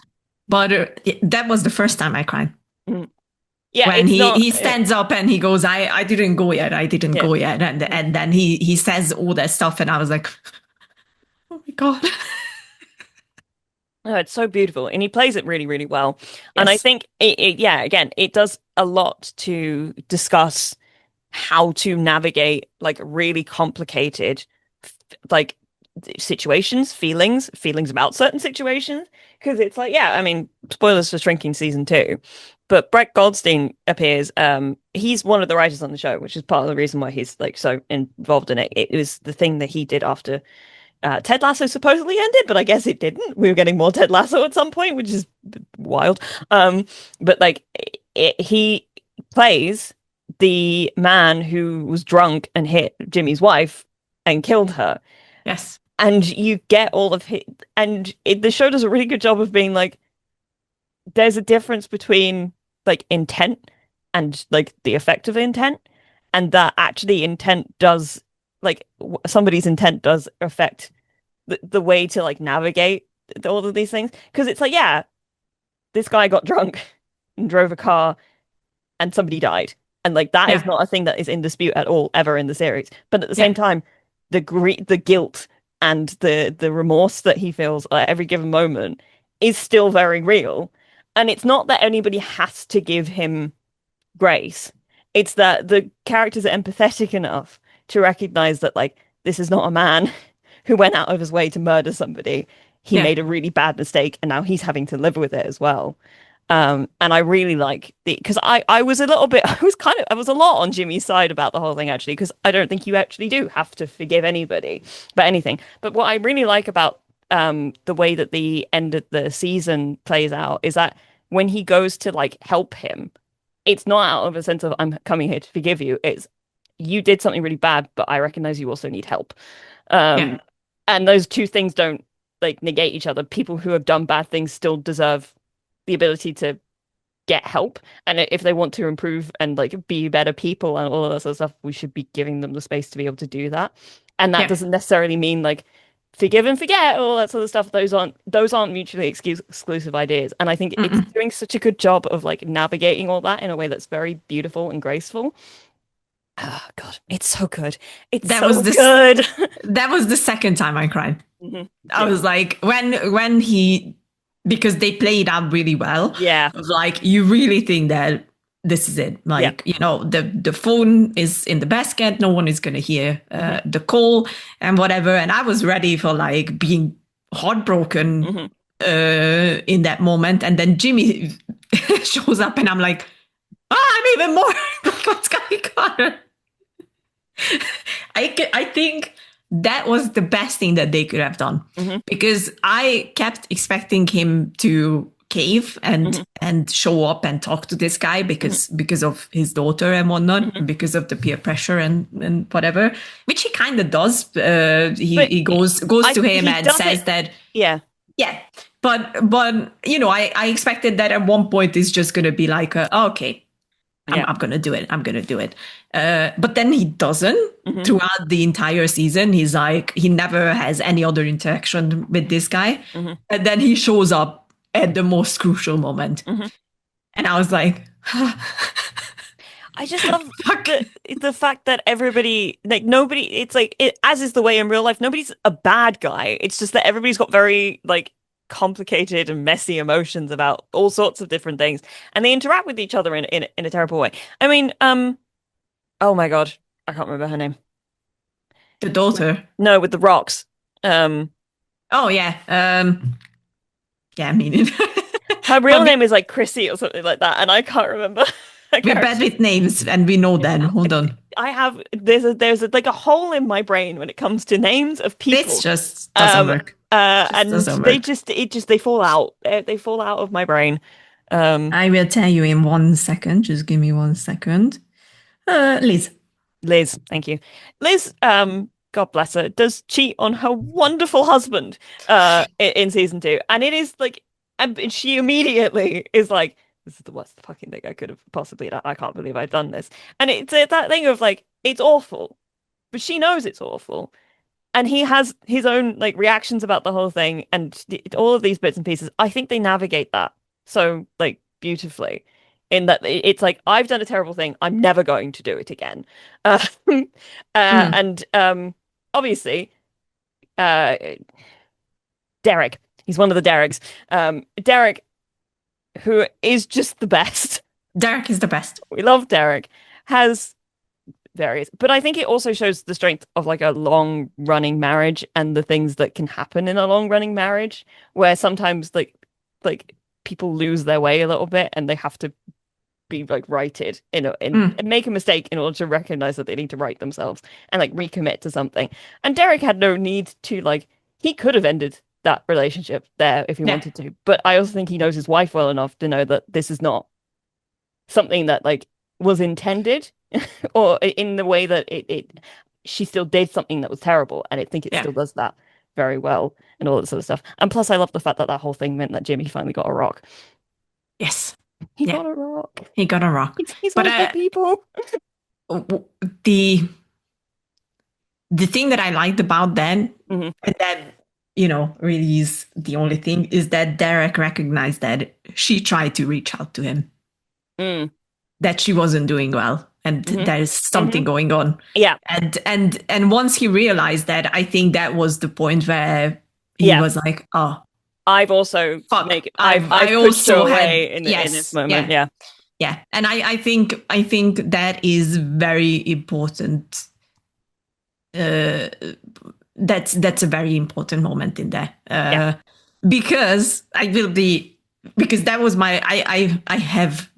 But that was the first time I cried, Mm. Yeah, when it's not. he stands up and he goes, I didn't go yet, I didn't Yeah. go yet, and then he says all that stuff, and I was like, oh my god. No, it's so beautiful, and he plays it really, really well. And I Yes. think yeah, again, it does a lot to discuss how to navigate like really complicated like situations, feelings about certain situations. Because it's like, yeah, I mean, spoilers for Shrinking season 2, but Brett Goldstein appears. He's one of the writers on the show, which is part of the reason why he's like so involved in it. It was the thing that he did after Ted Lasso supposedly ended, but I guess it didn't. We were getting more Ted Lasso at some point, which is wild. But like he plays the man who was drunk and hit Jimmy's wife and killed her. Yes. And you get all of it, and the show does a really good job of being like, there's a difference between like intent and like the effect of intent, and that actually intent does like somebody's intent does affect the way to like navigate all of these things. Because it's like, yeah, this guy got drunk and drove a car and somebody died. And like that is Yeah. not a thing that is in dispute at all ever in the series. But at the Yeah. same time, the guilt and the remorse that he feels at every given moment is still very real. And it's not that anybody has to give him grace. It's that the characters are empathetic enough to recognize that like this is not a man who went out of his way to murder somebody. He Yeah. made a really bad mistake, and now he's having to live with it as well. And I really like because I was a little bit, I was a lot on Jimmy's side about the whole thing actually, because I don't think you actually do have to forgive anybody for anything. But what I really like about the way that the end of the season plays out is that when he goes to like help him, it's not out of a sense of I'm coming here to forgive you. It's you did something really bad, but I recognize you also need help. Yeah. Um, and those two things don't like negate each other. People who have done bad things still deserve the ability to get help. And if they want to improve and like be better people and all of that sort of stuff, we should be giving them the space to be able to do that. And that Yeah. doesn't necessarily mean like forgive and forget all that sort of stuff. Those aren't mutually exclusive ideas. And I think it's Mm-mm. doing such a good job of like navigating all that in a way that's very beautiful and graceful. Oh God, it's so good. It's That so was this. good. That was the second time I cried. Mhm. I Yeah. was like, when he, because they played out really well. Yeah. I was like, you really think that this is it? Yeah. Like, the phone is in the basket. No one is gonna hear Hmm. the call and whatever. And I was ready for like being heartbroken Hmm. in that moment. And then Jimmy shows up, and I'm like, I'm even more like, what's going on? I think that was the best thing that they could have done, Hmm. because I kept expecting him to cave and Hmm. show up and talk to this guy Hmm. because of his daughter and whatnot, Hmm. because of the peer pressure and whatever, which he kind of does. But He goes to him he and does says it. that, Yeah. yeah, but I expected that at one point it's just gonna be like, oh, okay, Yeah. I'm gonna do it. I'm gonna do it. But then he doesn't Hmm. throughout the entire season. He's like, he never has any other interaction with this guy. Hmm. And then he shows up at the most crucial moment. Hmm. And I was like, I just love fuck. the fact that everybody like nobody it's like it as is the way in real life, nobody's a bad guy. It's just that everybody's got very like complicated and messy emotions about all sorts of different things, and they interact with each other in a terrible way. I mean, oh my God, I can't remember her name. The daughter. No, with the rocks. Um, Oh, yeah. Yeah, I mean, Her real but name is like Chrissy or something like that, and I can't remember her we're bad character. with names and we know that. Hold on. I have like a hole in my brain when it comes to names of This people. just doesn't Um, work. Just and doesn't work. they fall out. They fall out of my brain. Um, I will tell you in 1 second. Just give me 1 second. Liz. Liz, thank you. Liz, God bless her, does cheat on her wonderful husband, in season 2, and it is like, and she immediately is like, "This is the worst fucking thing I could have possibly done. I can't believe I've done this." And it's that thing of like, it's awful, but she knows it's awful, and he has his own like reactions about the whole thing, and all of these bits and pieces. I think they navigate that so like beautifully, in that it's like I've done a terrible thing. I'm never going to do it again. Mm. And obviously, uh, Derek. He's one of the Derricks. Derek, who is just the best. Derek is the best. We love Derek. Has various, but I think it also shows the strength of like a long running marriage and the things that can happen in a long running marriage, where sometimes like people lose their way a little bit and they have to be like righted Mm. and make a mistake in order to recognize that they need to right themselves and like recommit to something. And Derek had no need to like he could have ended that relationship there if he Yeah. wanted to, but I also think he knows his wife well enough to know that this is not something that like was intended or in the way that it she still did something that was terrible, and I think it Yeah. still does that very well and all that sort of stuff. And plus I love the fact that that whole thing meant that Jimmy finally got a rock. Yes. He Yeah. got a rock. He got a rock. He's But one of the people. the the thing that I liked about that, Hmm. and that really is the only thing, is that Derek recognized that she tried to reach out to him, Mm. that she wasn't doing well, and Hmm. there's something Hmm. going on. Yeah. And once he realized that, I think that was the point where he Yeah. was like, oh, I've also fuck. I I've pushed her also had, away in this yes, moment. yeah. Yeah. Yeah, and I think that is very important, uh, that's a very important moment in there. Yeah. Because because that was I have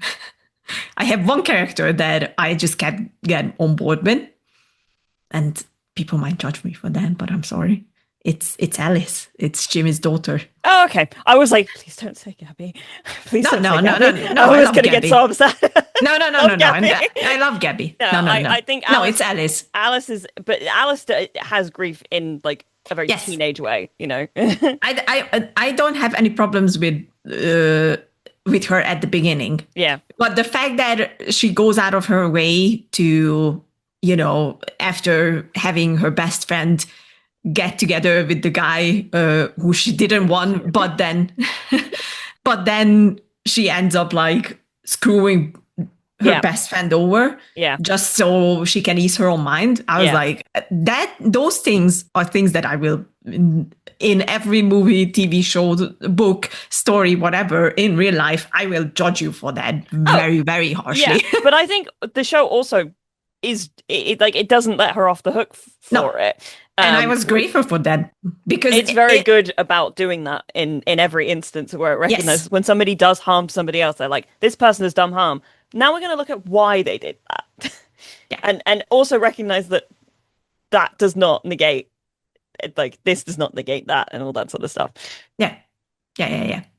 I have one character that I just can't get on board with, and people might judge me for that, but I'm sorry. It's Alice. It's Jimmy's daughter. Oh, okay. I was like, please don't say Gabby. Please No, don't no, say no, Gabby. no, no. I I was love going to get Gabby. so upset. No, no, no, Love no, no. Gabby. I love Gabby. No, No, no, no. I think No, Alice, it's Alice. Alice is, but Alice has grief in like a very Yes. teenage way, you know? I don't have any problems with her at the beginning. Yeah. But the fact that she goes out of her way to, after having her best friend get together with the guy who she didn't want, but then she ends up like screwing her Yeah. best friend over Yeah. just so she can ease her own mind. I was Yeah. like, those things are things that I will in every movie, TV show, book, story, whatever, in real life, I will judge you for that very, very harshly. Yeah. But I think the show also is like it doesn't let her off the hook for it. And I was grateful for that because it's very good about doing that in every instance where it recognizes when somebody does harm somebody else. They're like, this person has done harm. Now we're going to look at why they did that. Yeah. And also recognize that does not negate, like, this does not negate that and all that sort of stuff. Yeah.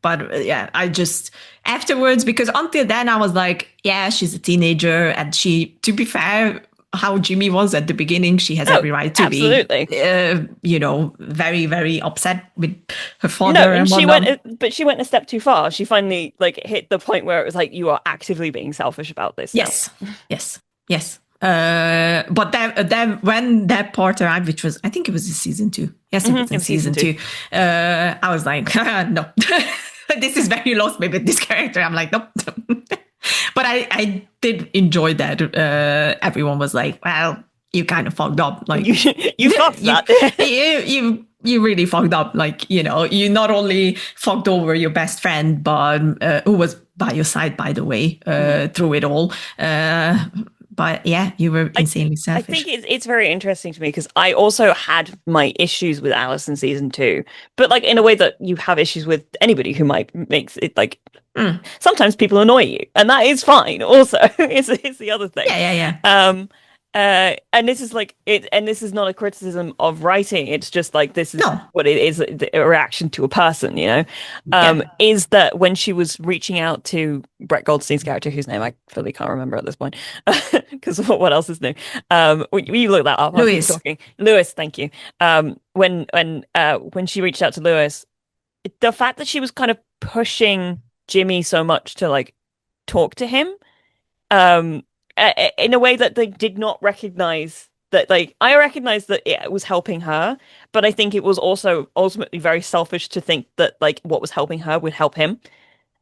But I just afterwards, because until then I was like, yeah, she's a teenager, and she, to be fair, how Jimmy was at the beginning, she has every right to be, very, very upset with her father. No, and she went a step too far. She finally like hit the point where it was like, you are actively being selfish about this. Yes. But then when that part arrived, which was, I think it was in season 2. Yes, it was in season 2. I was like, no, this is very lost me with this character. I'm like, nope. But I did enjoy that. Everyone was like, well, you kind of fucked up. Like you fucked that. you really fucked up. Like, you not only fucked over your best friend, but who was by your side, by the way, through it all. But yeah, you were insanely selfish. I think it's very interesting to me because I also had my issues with Alice in season 2, but like in a way that you have issues with anybody who might make it like. Sometimes people annoy you, and that is fine. Also, it's the other thing. Yeah. And this is like it, and this is not a criticism of writing. It's just like this is what it is, a reaction to a person, is that when she was reaching out to Brett Goldstein's character, whose name I fully can't remember at this point, because what else is new? You look that up. Lewis. Talking. Lewis, thank you. When she reached out to Lewis, the fact that she was kind of pushing Jimmy so much to like talk to him, in a way that they did not recognize that, like, I recognized that it was helping her, but I think it was also ultimately very selfish to think that like what was helping her would help him.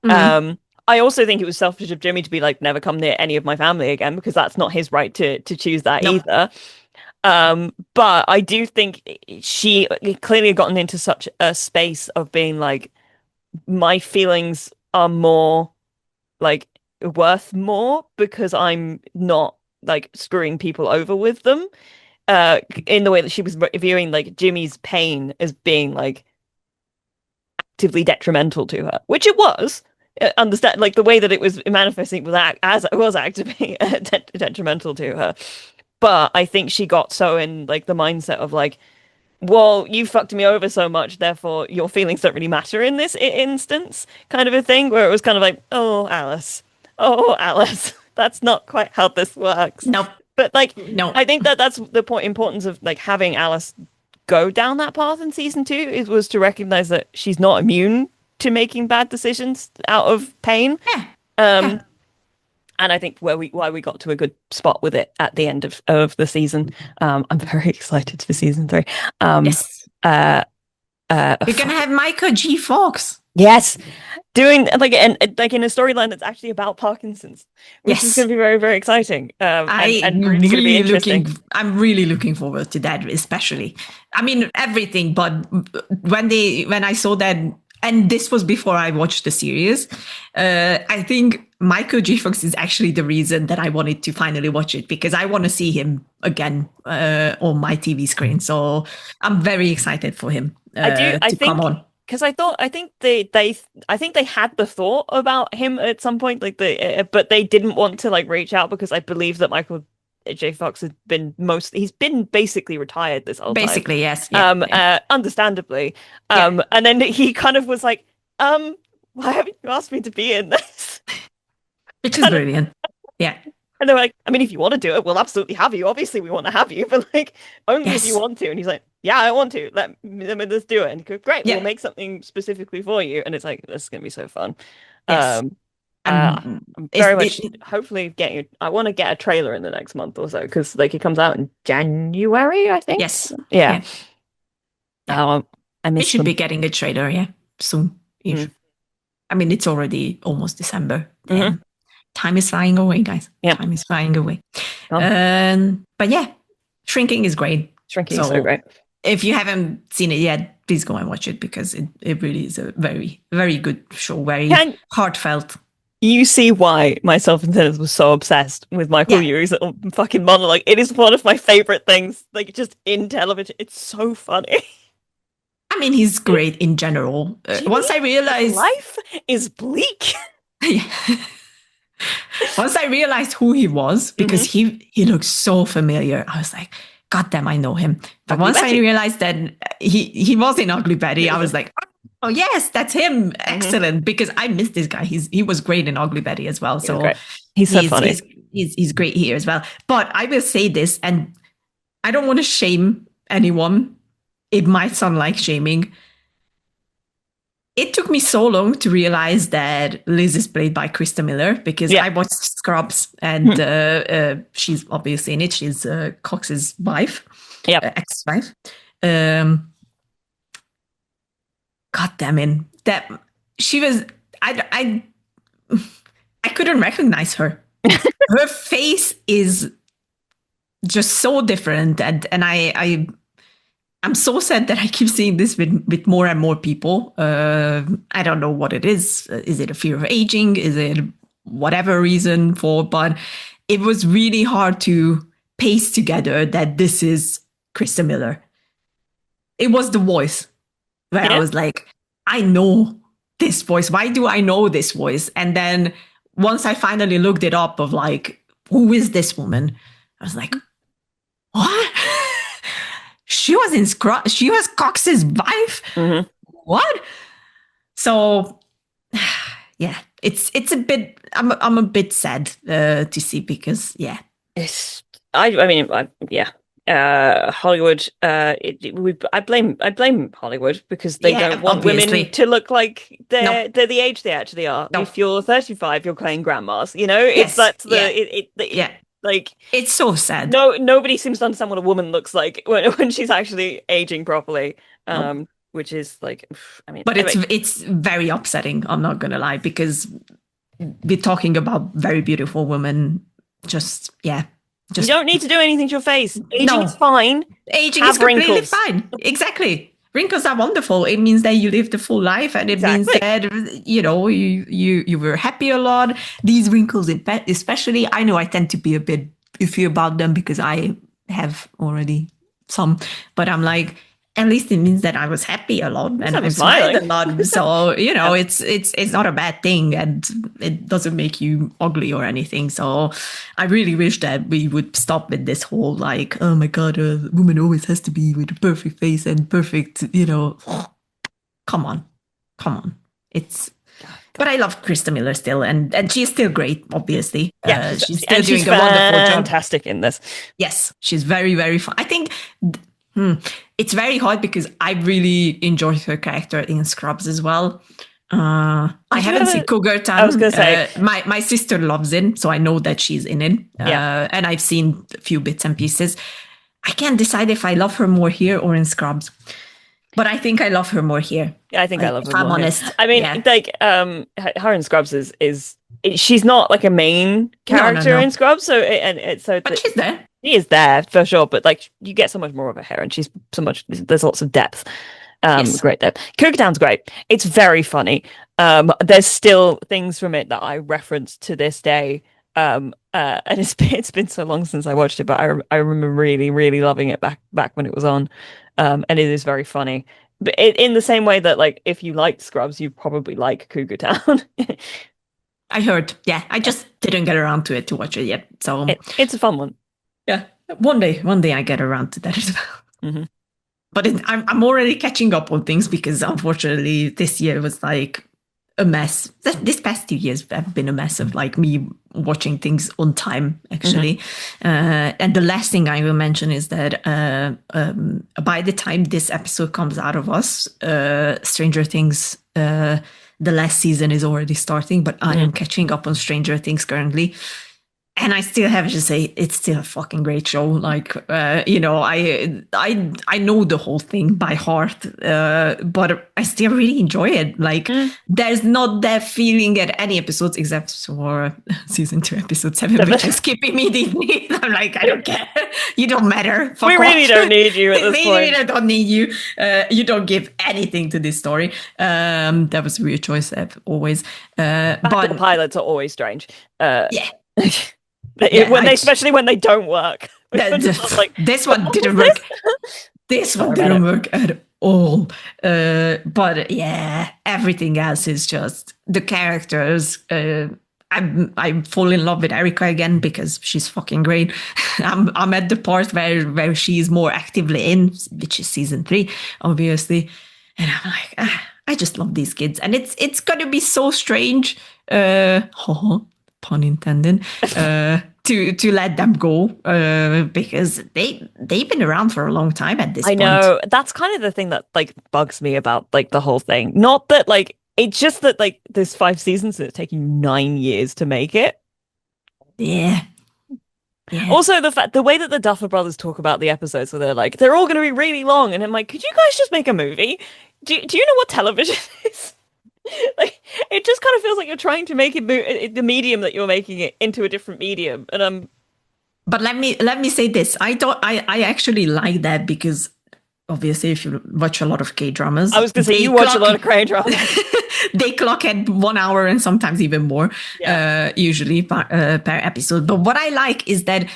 I also think it was selfish of Jimmy to be like, never come near any of my family again, because that's not his right to choose that either. But I do think she clearly had gotten into such a space of being like, my feelings are more like worth more because I'm not like screwing people over with them, in the way that she was viewing like Jimmy's pain as being like actively detrimental to her, which it was. Understand, like the way that it was manifesting was actively detrimental to her. But I think she got so in like the mindset of like, well, you fucked me over so much, therefore your feelings don't really matter in this instance, kind of a thing, where it was kind of like, oh, Alice, that's not quite how this works. Nope. But like, no, I think that's the importance of like having Alice go down that path in season 2. It was to recognize that she's not immune to making bad decisions out of pain. And I think why we got to a good spot with it at the end of the season. I'm very excited for season 3. Yes. You're gonna have Michael G. Fox. Yes, doing like in a storyline that's actually about Parkinson's, which is going to be very, very exciting. And really going to be interesting. I'm really looking forward to that, especially. I mean, everything, but when I saw that, and this was before I watched the series, I think Michael J. Fox is actually the reason that I wanted to finally watch it, because I want to see him again on my TV screen. So I'm very excited for him I to come think on. because I think they had the thought about him at some point, like but they didn't want to like reach out because I believe that Michael J. Fox he's been basically retired this whole time. Basically, yes. Yeah. Understandably. Yeah. And then he kind of was like, why haven't you asked me to be in this? Which is brilliant. Yeah. And they're like, I mean, if you want to do it, we'll absolutely have you. Obviously, we want to have you, but like, only if you Yes. want to. And he's like, yeah, I want to. Let's do it. And go, great, we'll Yeah. make something specifically for you. And it's like, this is gonna be so fun. Yes. I'm very much hopefully getting. I want to get a trailer in the next month or so because like it comes out in January, I think. Yes. Yeah. I miss. It should be getting a trailer, yeah, soon. I mean, it's already almost December. Time is flying away, guys. Yeah. Time is flying away. But yeah, Shrinking is great. Shrinking is so great. If you haven't seen it yet, please go and watch it because it really is a very, very good show. Very heartfelt. You see why myself and Dennis was so obsessed with Michael Ury's little fucking monologue. It is one of my favorite things, like just in television. It's so funny. I mean, he's great in general. Once I realized life is bleak. Once I realized who he was, because he looks so familiar, I was like, God damn, I know him. But once I realized that he was in Ugly Betty, I was like, oh yes, that's him. Excellent. Because I missed this guy. He was great in Ugly Betty as well. So he's so funny. He's great here as well. But I will say this, and I don't want to shame anyone. It might sound like shaming. It took me so long to realize that Liz is played by Krista Miller because I watched Scrubs and she's obviously in it. She's Cox's wife, ex-wife. God damn it. That she was, I couldn't recognize her. Her face is just so different. And I'm so sad that I keep seeing this with more and more people. I don't know what it is. Is it a fear of aging? Is it whatever reason for? But it was really hard to paste together that this is Krista Miller. It was the voice where I was like, I know this voice. Why do I know this voice? And then once I finally looked it up of like, who is this woman? I was like, what? She was in Scrubs. She was Cox's wife. What? So, yeah, it's a bit. I'm a bit sad to see because Hollywood. I blame Hollywood because they don't want women to look like they're the age they actually are. No. If you're 35, you're playing grandmas. You know, like it's so sad. Nobody seems to understand what a woman looks like when she's actually aging properly. Which is like, I mean, but it's very upsetting. I'm not gonna lie because we're talking about very beautiful women. You don't need to do anything to your face. Aging is fine. Aging is completely fine. Exactly. Wrinkles are wonderful. It means that you lived a full life, and it means that you were happy a lot. These wrinkles, especially, I know I tend to be a bit iffy about them because I have already some, but I'm like, at least it means that I was happy a lot and I smiled a lot. So it's not a bad thing, and it doesn't make you ugly or anything. So I really wish that we would stop with this whole like, oh my God, a woman always has to be with a perfect face and perfect, come on. But I love Krista Miller still, and she's still great, obviously. Yeah, she's still doing a wonderful job. Fantastic in this. Yes, she's very, very fun. I think it's very hard because I really enjoyed her character in Scrubs as well. I haven't seen Cougar Town. I was going to say. My sister loves it, so I know that she's in it. And I've seen a few bits and pieces. I can't decide if I love her more here or in Scrubs. But I think I love her more here. Yeah, I think I love her more. I'm honest. I mean, her in Scrubs is she's not like a main character in Scrubs, but she's there. She is there for sure, but like you get so much more of her hair, and there's lots of depth. Yes. Great though. Cougar Town's great. It's very funny. There's still things from it that I reference to this day. And it's been so long since I watched it, but I remember really really loving it back when it was on. And it is very funny. But in the same way that like if you liked Scrubs, you probably like Cougar Town. I heard. Yeah, I just didn't get around to it to watch it yet. So It's a fun one. yeah, one day I get around to that as well. Hmm. But I'm already catching up on things because unfortunately this year was like a mess. This past 2 years have been a mess of like me watching things on time actually. And the last thing I will mention is that by the time this episode comes out of us, Stranger Things. The last season is already starting, but I am catching up on Stranger Things currently. And I still have to say it's still a fucking great show. Like, I know the whole thing by heart, but I still really enjoy it. Like, there's not that feeling at any episodes except for season 2, episode 7, which I skip immediately. I'm like, I don't care. You don't matter. We really don't need you at this we point. really don't need you. You don't give anything to this story. That was a weird choice, always. But the pilots are always strange. Yeah. Especially when they don't work. This one didn't work. This one didn't work at all. But yeah, everything else is just the characters. I fall in love with Erica again because she's fucking great. I'm at the part where she's more actively in, which is season 3, obviously. And I'm like, I just love these kids, and it's gonna be so strange. Pun intended, to let them go because they've been around for a long time at this point. I know that's kind of the thing that like bugs me about like the whole thing. Not that like it's just that like there's 5 seasons and it's taking 9 years to make it. Yeah. Also, the way that the Duffer Brothers talk about the episodes, where they're like they're all going to be really long, and I'm like, could you guys just make a movie? Do you know what television is? Like it just kind of feels like you're trying to make it the medium that you're making it into a different medium, and But let me say this: I actually like that because obviously, if you watch a lot of K dramas, I was going to say you watch a lot of K dramas. They clock at 1 hour and sometimes even more, usually per episode. But what I like is that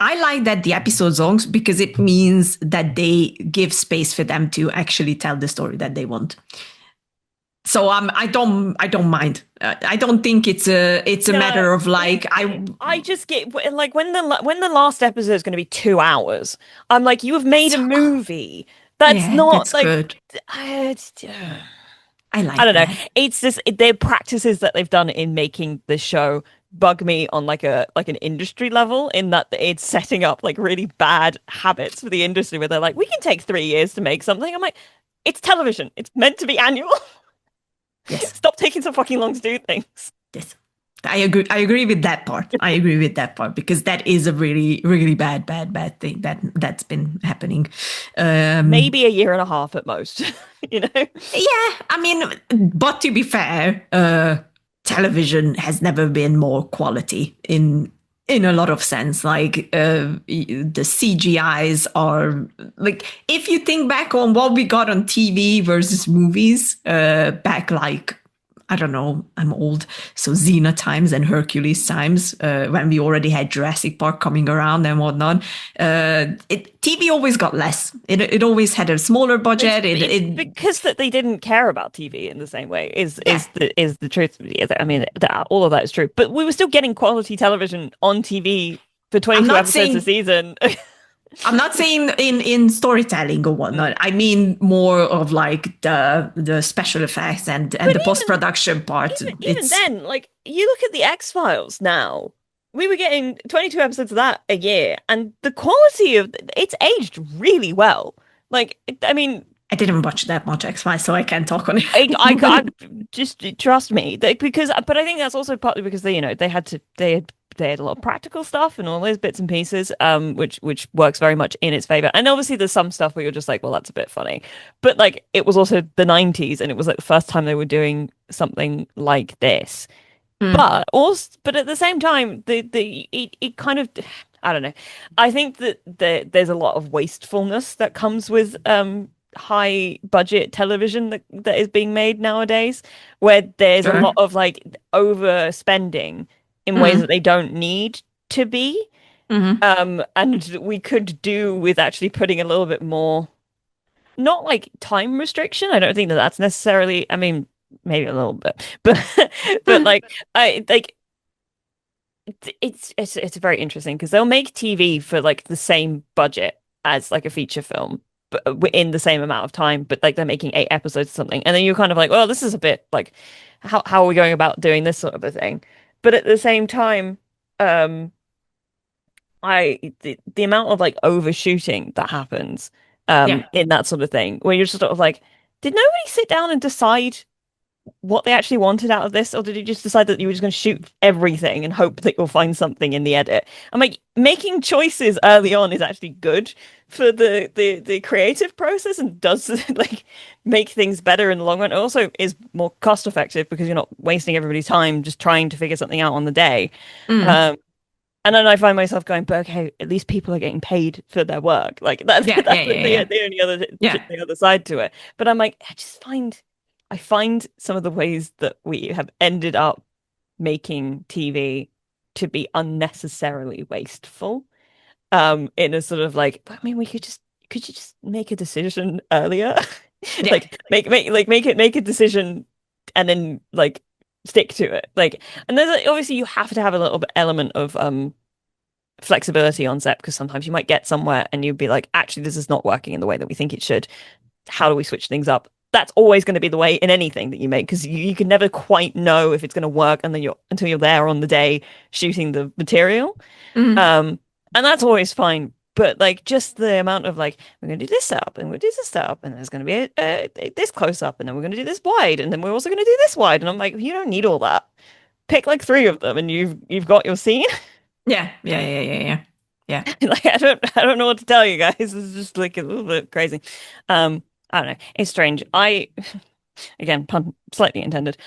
I like that the episode's long because it means that they give space for them to actually tell the story that they want. So I don't mind. I don't think it's a matter of like I just get like when the last episode is going to be 2 hours. I'm like, you have made a movie. That's not that's like good. I like. I don't know. It's just their practices that they've done in making the show bug me on like an industry level, in that it's setting up like really bad habits for the industry where they're like, we can take 3 years to make something. I'm like, it's television. It's meant to be annual. Yes. Stop taking so fucking long to do things. Yes. I agree with that part. I agree with that part because that is a really, really bad thing that's been happening. Maybe a year and a half at most, you know? Yeah, I mean, but to be fair, television has never been more quality in a lot of sense. Like the CGIs are like, if you think back on what we got on TV versus movies back like, I don't know, I'm old, so Xena times and Hercules times, when we already had Jurassic Park coming around and whatnot. TV always got less. It always had a smaller budget. It's because that they didn't care about TV in the same way is the truth. I mean, all of that is true, but we were still getting quality television on TV for 22 episodes a season. I'm not saying in storytelling or whatnot. I mean more of like the special effects and the post-production part. Even then, like you look at the X-Files now, we were getting 22 episodes of that a year, and the quality of it's aged really well. Like, I mean, I didn't watch that much X-Files, so I can't talk on it. I just trust me, but I think that's also partly because they had a lot of practical stuff and all those bits and pieces, which works very much in its favor. And obviously there's some stuff where you're just like, well, that's a bit funny. But like it was also the 90s and it was like the first time they were doing something like this. But at the same time, it kind of, I don't know. I think that there's a lot of wastefulness that comes with high budget television that is being made nowadays, where there's a lot Sure. of like overspending in ways that Mm, they don't need to be. hmm And we could do with actually putting a little bit more, not like time restriction. I don't think that that's necessarily, I mean, maybe a little bit, but but like I like it's very interesting because they'll make TV for like the same budget as like a feature film, but in the same amount of time, but like they're making 8 episodes or something, and then you're kind of like, well, this is a bit like, how are we going about doing this sort of a thing? But at the same time, um, the amount of like overshooting that happens, Yeah. in that sort of thing, where you're just sort of like, did nobody sit down and decide what they actually wanted out of this, or did you just decide that you were just going to shoot everything and hope that you'll find something in the edit? I'm like, making choices early on is actually good for the creative process and does like make things better in the long run. It also is more cost effective because you're not wasting everybody's time just trying to figure something out on the day. Mm. Um, and then I find myself going, but okay, at least people are getting paid for their work. Like that's Yeah. Yeah. that's Yeah. Yeah. the only other Yeah. the other side to it. But I'm like, I find some of the ways that we have ended up making TV to be unnecessarily wasteful. In a sort of like, I mean, could you just make a decision earlier? Yeah. Like make a decision and then like stick to it. Like, and there's like, obviously you have to have a little bit element of flexibility on set because sometimes you might get somewhere and you'd be like, actually, this is not working in the way that we think it should. How do we switch things up? That's always going to be the way in anything that you make because you can never quite know if it's going to work and then you're until you're there on the day shooting the material. Mm. And that's always fine. But like just the amount of like we're gonna do this setup and we're gonna do this setup and there's gonna be this close up and then we're gonna do this wide and then we're also gonna do this wide and I'm like you don't need all that. Pick like three of them and you've got your scene. Yeah. Yeah. Yeah. Yeah. Yeah. Yeah. Like I don't know what to tell you guys. It's just like a little bit crazy. I don't know. It's strange. I again pun slightly intended.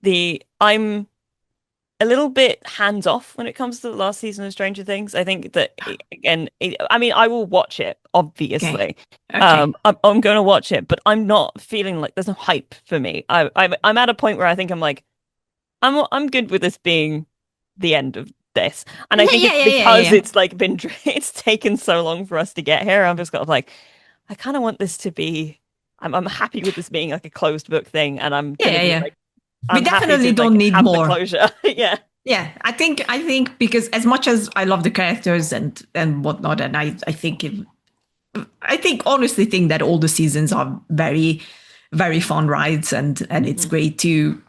The I'm a little bit hands off when it comes to the last season of Stranger Things. I think that again, I mean, I will watch it, Okay. obviously. Okay. I'm going to watch it, but I'm not feeling like there's no hype for me. I'm at a point where I think I'm like, I'm good with this being the end of this, and I Yeah. think Yeah. it's Yeah. Yeah. because Yeah. it's like been it's taken so long for us to get here. I'm just kind of like, I kind of want this to be. I'm happy with this being like a closed book thing, and I'm Yeah. gonna Yeah. be Yeah. like, We I'm happy definitely to like don't need have the more. closure. Yeah. Yeah, I think because as much as I love the characters and whatnot, and I think honestly think that all the seasons are very fun rides, and it's Mm. great to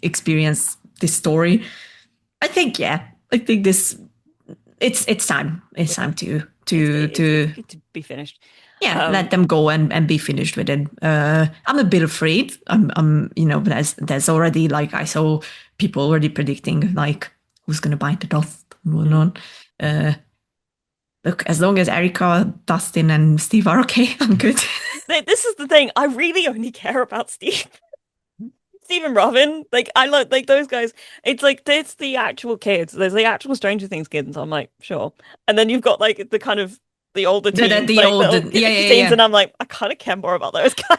experience this story. I think I think this it's Yeah. time to It's good to be finished. yeah, Um, let them go and be finished with it. I'm a bit afraid. There's already like I saw people already predicting like who's gonna bite the dust and mm. whatnot. Uh, Look, as long as Erica, Dustin, and Steve are okay, I'm good. This is the thing. I really only care about Steve. Steve and Robin. Like I like those guys. It's like it's the actual kids. There's the actual Stranger Things kids. And I'm like, sure. And then you've got like the kind of the older teens, The like old, little yeah, yeah, teens, yeah. and I'm like, I kind of care more about those guys.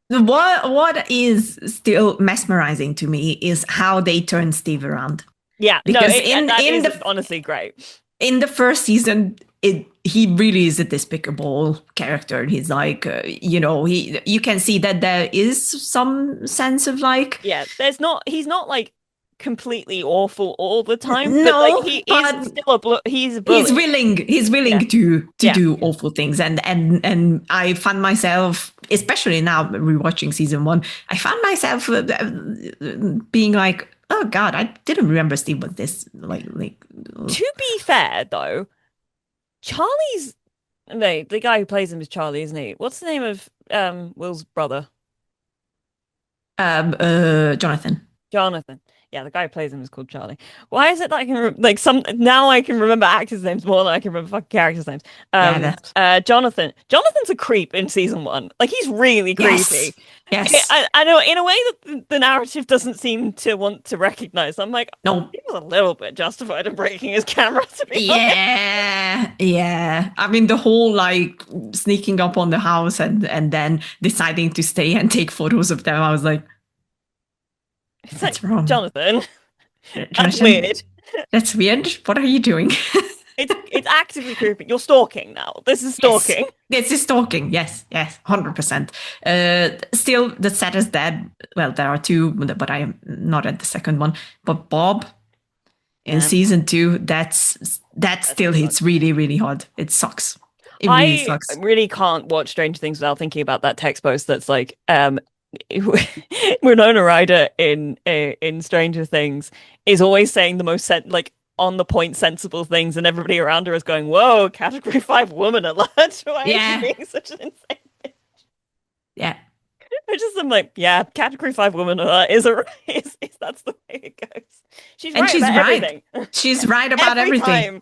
What is still mesmerizing to me is how they turn Steve around. Yeah, no, Because that is honestly great. in the first season, he really is a despicable character. He's like, you can see that there is some sense of like, Yeah, he's not like completely awful all the time, but like no, he is but still he's a bully. he's willing Yeah, to yeah. do awful things, and I found myself, especially now rewatching season one, I found myself being like, oh God, I didn't remember Steve was this like. To be fair though, Charlie's no, the guy who plays him is Charlie, isn't he? What's the name of Will's brother? Jonathan. Jonathan. Yeah, the guy who plays him is called Charlie. Why is it that I can like some now I can remember actors' names more than I can remember fucking characters' names? Yeah, that. Jonathan. Jonathan's a creep in season one. Like he's really Yes. creepy. Yes. I know in a way that the narrative doesn't seem to want to recognize. I'm like, No. he was a little bit justified in breaking his camera, to be honest. Yeah, yeah. I mean, the whole like sneaking up on the house and then deciding to stay and take photos of them. I was like, It's like, that's wrong. Jonathan, that's Jonathan, weird. that's weird. What are you doing? It's actively creepy. You're stalking now. This is Yes, stalking. this is stalking. Yes, yes, 100%. Still, the set is dead. Well, there are two, but I am not at the second one. But Bob in Yeah, season two, that that still hits sucks. really, really hard. It sucks. It really I sucks. really can't watch Stranger Things without thinking about that text post that's like, Winona Ryder in Stranger Things is always saying the most like on the point sensible things, and everybody around her is going, "Whoa, category five woman alert! Why is she Yeah, being such an insane?" yeah. I just am like, yeah, category five woman alert is that's the way it goes. She's And right she's about right. everything. She's right about Every everything. time.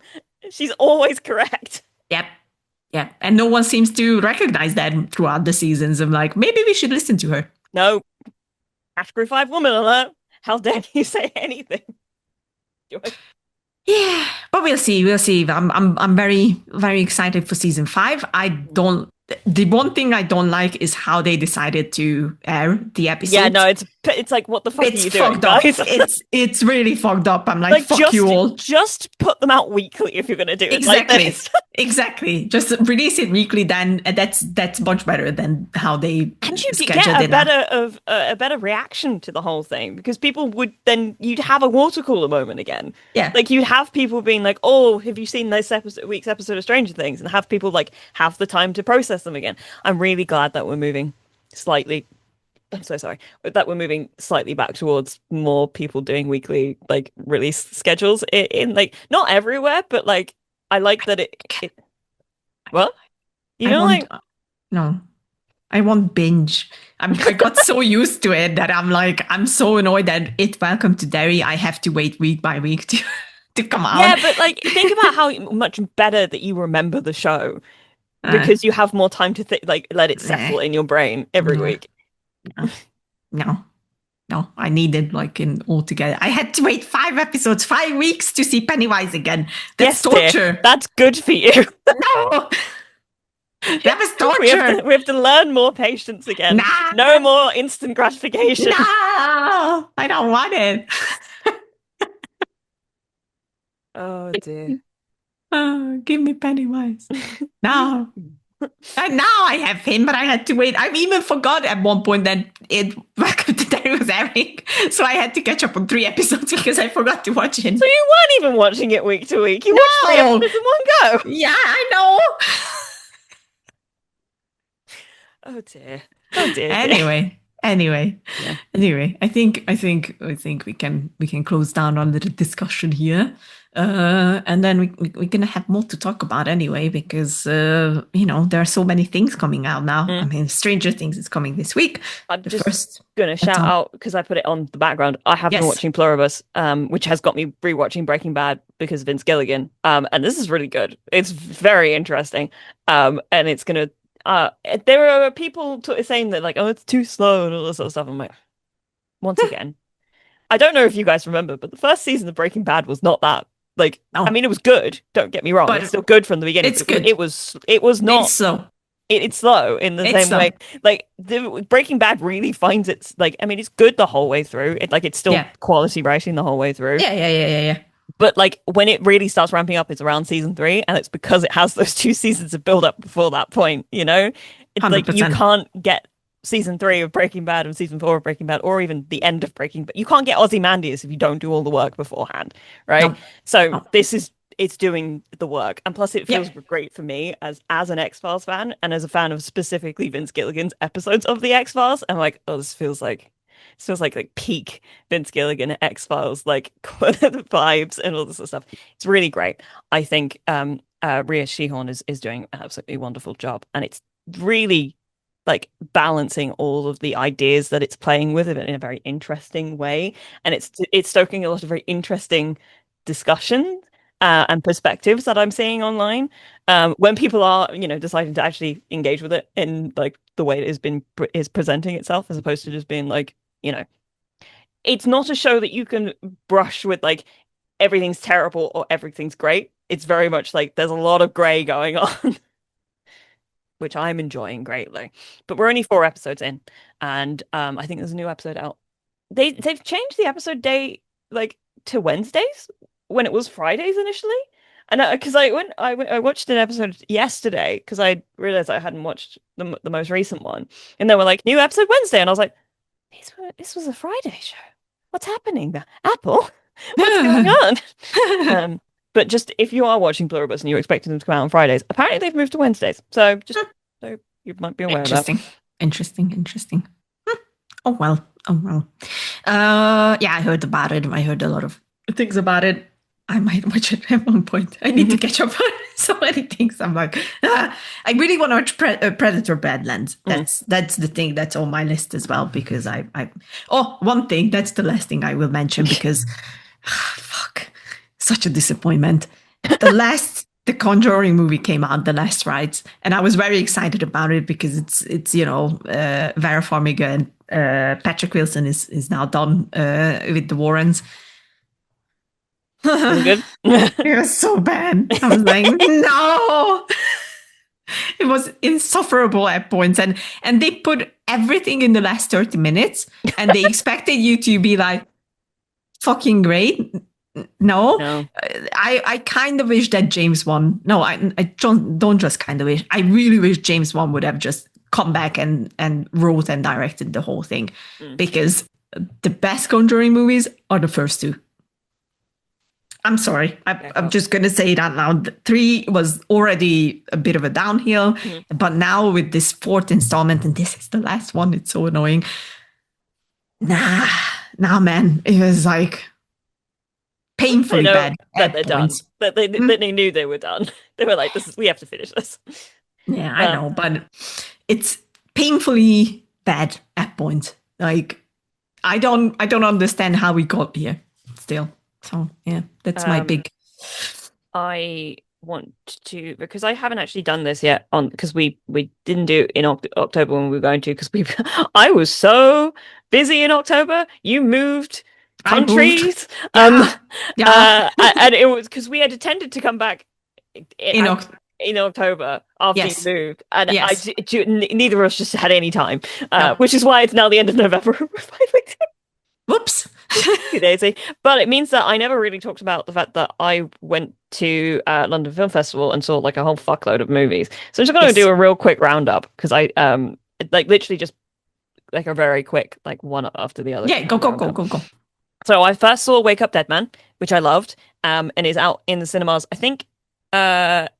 She's always correct. Yep. Yeah. And no one seems to recognize that throughout the seasons. I'm like, maybe we should listen to her. No, category five woman alert. How dare you say anything? Yeah, but we'll see. We'll see. I'm very, very excited for season five. I don't. The one thing I don't like is how they decided to air the Yeah, no, episodes. it's like, what the fuck are It's you doing, fucked up. guys? It's really fucked up. I'm like, Like fuck you all. just put them out weekly if you're gonna do it like Exactly. this. Exactly. Just release it weekly. Then that's much better than how they And you get scheduled it now. a better reaction to the whole thing because people would then you'd have a water cooler moment again. Yeah. Like you'd have people being like, "Oh, have you seen this week's episode of Stranger Things?" and have people like have the time to process them again. I'm really glad that we're moving slightly. I'm so sorry that we're moving slightly back towards more people doing weekly like release schedules in like not everywhere, but like I like that it what you I know want like no. I want binge. I got so used to it that I'm like, I'm so annoyed that it Welcome to Derry. I have to wait week by week to to come yeah, out. but like think about how much better that you remember the show Uh, because you have more time to like let it eh, settle in your brain every no, week. no, no, no. I needed like in altogether. I had to wait 5 episodes, 5 weeks to see Pennywise again. That's Yes, dear, torture. that's good for you. No, that was torture. We have to learn more patience again. Nah, No more instant gratification. no, I don't want it. Oh dear. Oh, give me Pennywise. No. And now I have him, but I had to wait. I even forgot at one point that it Welcome to Derry was airing, so I had to catch up on 3 episodes because I forgot to watch it. So you weren't even watching it week to week. You watched three No, episodes in one go. yeah, I know. Oh dear. Oh dear. Anyway, Yeah. anyway, I think we can close down on the discussion here. And then we're gonna have more to talk about anyway because there are so many things coming out now. I mean, Stranger Things is coming this week. I'm The just first, gonna shout out because I put it on the background. I have been yes, watching Pluribus, which has got me rewatching Breaking Bad because of Vince Gilligan. And this is really good. It's very interesting. And it's gonna. There are people saying that like, oh, it's too slow and all this sort of stuff. I'm like, once again, I don't know if you guys remember, but the first season of Breaking Bad was not that. Like, I no, mean, it was good. Don't get me wrong; but it's still good from the beginning. it's good. It was not It's slow. it's slow in the It's same slow. way. Like the Breaking Bad really finds its like. I mean, it's good the whole way through. It's still Yeah, quality writing the whole way through. yeah. But like when it really starts ramping up, it's around season three, and it's because it has those 2 seasons of build up before that point. You know, it's like you 100%. can't get season three of Breaking Bad and season four of Breaking Bad, or even the end of Breaking Bad. You can't get Ozymandias if you don't do all the work beforehand, right? No, So no. it's doing the work, and plus it Yeah, feels great for me as an X-Files fan and as a fan of specifically Vince Gilligan's episodes of the X-Files. I'm like, oh, this feels like peak Vince Gilligan X-Files like vibes and all this sort of stuff. It's really great. I think Rhea Seehorn is doing an absolutely wonderful job, and it's really like balancing all of the ideas that it's playing with in a very interesting way, and it's stoking a lot of very interesting discussion and perspectives that I'm seeing online when people are, deciding to actually engage with it in like the way it is presenting itself, as opposed to just being like, you know, it's not a show that you can brush with like everything's terrible or everything's great. It's very much like there's a lot of gray going on, which I'm enjoying greatly. But we're only 4 episodes in, and I think there's a new episode out. They've changed the episode day like to Wednesdays when it was Fridays initially. And because I watched an episode yesterday because I realized I hadn't watched the most recent one, and they were like new episode Wednesday, and I was like, this was a Friday show. What's happening there? Apple? What's going on? But just if you are watching Pluribus and you're expecting them to come out on Fridays, apparently they've moved to Wednesdays. So just so you might be aware of that. Interesting. Oh well. Yeah, I heard about it. I heard a lot of things about it. I might watch it at one point. I need to catch up on so many things. I'm like, I really want to watch Predator Badlands. That's the thing that's on my list as well, because one thing, that's the last thing I will mention, because fuck, such a disappointment. The Conjuring movie came out, The Last Rites, and I was very excited about it because it's Vera Farmiga and Patrick Wilson is now done with the Warrens. Good. It was so bad. I was like, no. It was insufferable at points, and they put everything in the last 30 minutes, and they expected you to be like fucking great. No. I kind of wish that James Wan. No, I don't just kind of wish. I really wish James Wan would have just come back and wrote and directed the whole thing, because the best Conjuring movies are the first two. I'm sorry. I'm just going to say it out loud. 3 was already a bit of a downhill, but now with this 4th installment, and this is the last one, it's so annoying. Nah, man. It was like painfully bad. That they're done. That they knew they were done. They were like, we have to finish this. Yeah, I know, but it's painfully bad at points. Like, I don't understand how we got here still. So yeah, that's my big. I want to, because I haven't actually done this yet because we didn't do it in October when we were going to, because I was so busy in October. You moved countries. And it was because we had intended to come back in October after you moved, and neither of us just had any time, which is why it's now the end of November. Whoops. Daisy. But it means that I never really talked about the fact that I went to London Film Festival and saw like a whole fuckload of movies. So I'm just going to do a real quick roundup, because I like literally just like a very quick like one after the other. Yeah, go. So I first saw Wake Up Dead Man, which I loved, and is out in the cinemas. I think as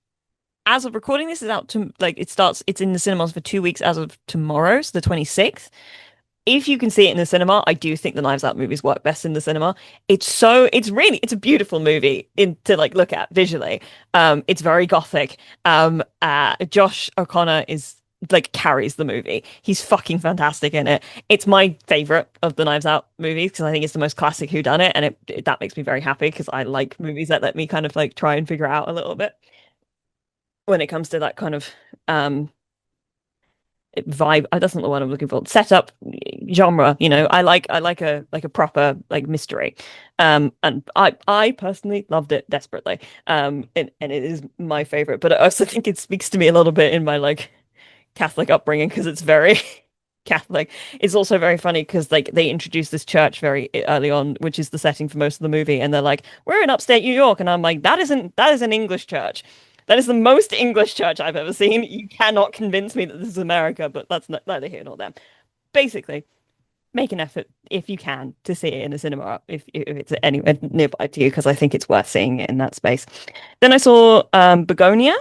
of recording this, is out to like it's in the cinemas for 2 weeks as of tomorrow, so the 26th. If you can see it in the cinema, I do think the Knives Out movies work best in the cinema. It's a beautiful movie to like look at visually. It's very gothic. Josh O'Connor is like carries the movie. He's fucking fantastic in it. It's my favorite of the Knives Out movies because I think it's the most classic whodunit, and that makes me very happy because I like movies that let me kind of like try and figure out a little bit when it comes to that kind of vibe. That's not the word I'm looking for. Setup genre, I like a proper like mystery, and I personally loved it desperately, and it is my favorite. But I also think it speaks to me a little bit in my like Catholic upbringing, because it's very Catholic. It's also very funny because like they introduced this church very early on, which is the setting for most of the movie, and they're like, we're in upstate New York, and I'm like, that is an English church. That is the most English church I've ever seen. You cannot convince me that this is America, but that's neither here nor there. Basically, make an effort if you can to see it in a cinema if it's anywhere nearby to you, because I think it's worth seeing it in that space. Then I saw Begonia,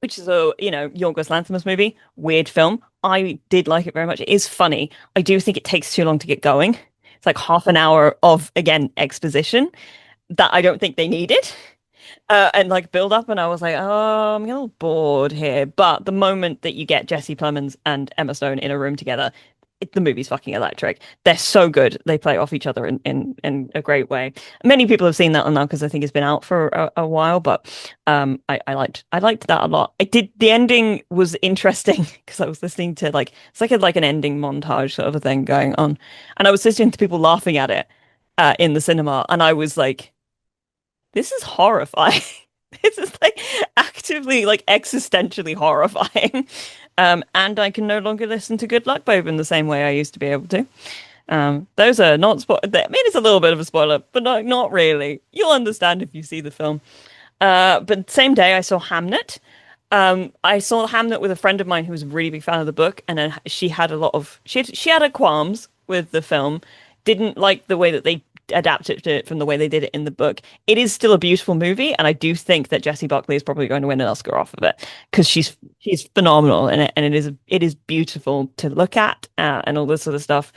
which is a Yorgos Lanthimos movie. Weird film. I did like it very much. It is funny. I do think it takes too long to get going. It's like half an hour of, again, exposition that I don't think they needed. and like build up, and I was like, oh, I'm a little bored here. But the moment that you get Jesse Plemons and Emma Stone in a room together, the movie's fucking electric. They're so good. They play off each other in a great way. Many people have seen that one now because I think it's been out for a while, but I liked that a lot. I did the ending was interesting because I was listening to like it's like an ending montage sort of a thing going on, and I was listening to people laughing at it in the cinema, and I was like, this is horrifying. This is like actively, like existentially horrifying. And I can no longer listen to Good Luck Babe in the same way I used to be able to. Those are not I mean, it's a little bit of a spoiler, but not really. You'll understand if you see the film. But same day I saw Hamnet. I saw Hamnet with a friend of mine who was a really big fan of the book, and then she had her qualms with the film. Didn't like the way that they adapted it from the way they did it in the book. It is still a beautiful movie, and I do think that Jessie Buckley is probably going to win an Oscar off of it because she's phenomenal in it, and it is beautiful to look at and all this sort of stuff.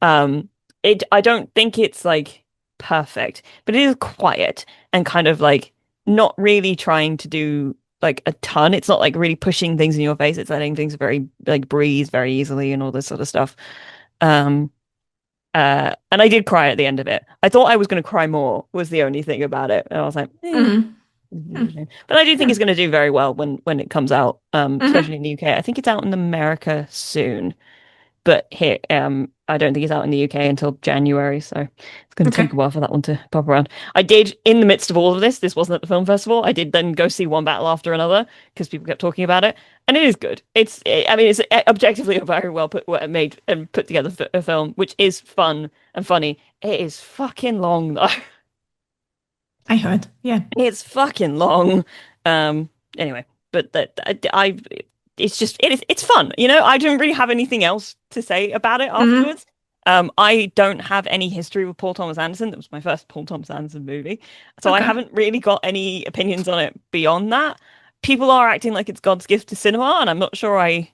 I don't think it's like perfect, but it is quiet and kind of like not really trying to do like a ton. It's not like really pushing things in your face. It's letting things very like breathe very easily and all this sort of stuff. Um, and I did cry at the end of it. I thought I was going to cry more, was the only thing about it. And I was like, Mhm. But I do think it's going to do very well when it comes out, Mhm. especially in the UK. I think it's out in America soon, but here, I don't think it's out in the UK until January, so it's going to Okay. take a while for that one to pop around. I did, in the midst of all of this wasn't at the film festival. I did then go see One Battle After Another because people kept talking about it, and it is good. I mean, it's objectively a very well made and put together a film, which is fun and funny. It is fucking long though. I heard. Yeah. It's fucking long. Anyway, but it's just it's fun. I didn't really have anything else to say about it Mhm. afterwards. I don't have any history with Paul Thomas Anderson. That was my first Paul Thomas Anderson movie, so I Okay. haven't really got any opinions on it beyond that. People are acting like it's God's gift to cinema, and I'm not sure I'm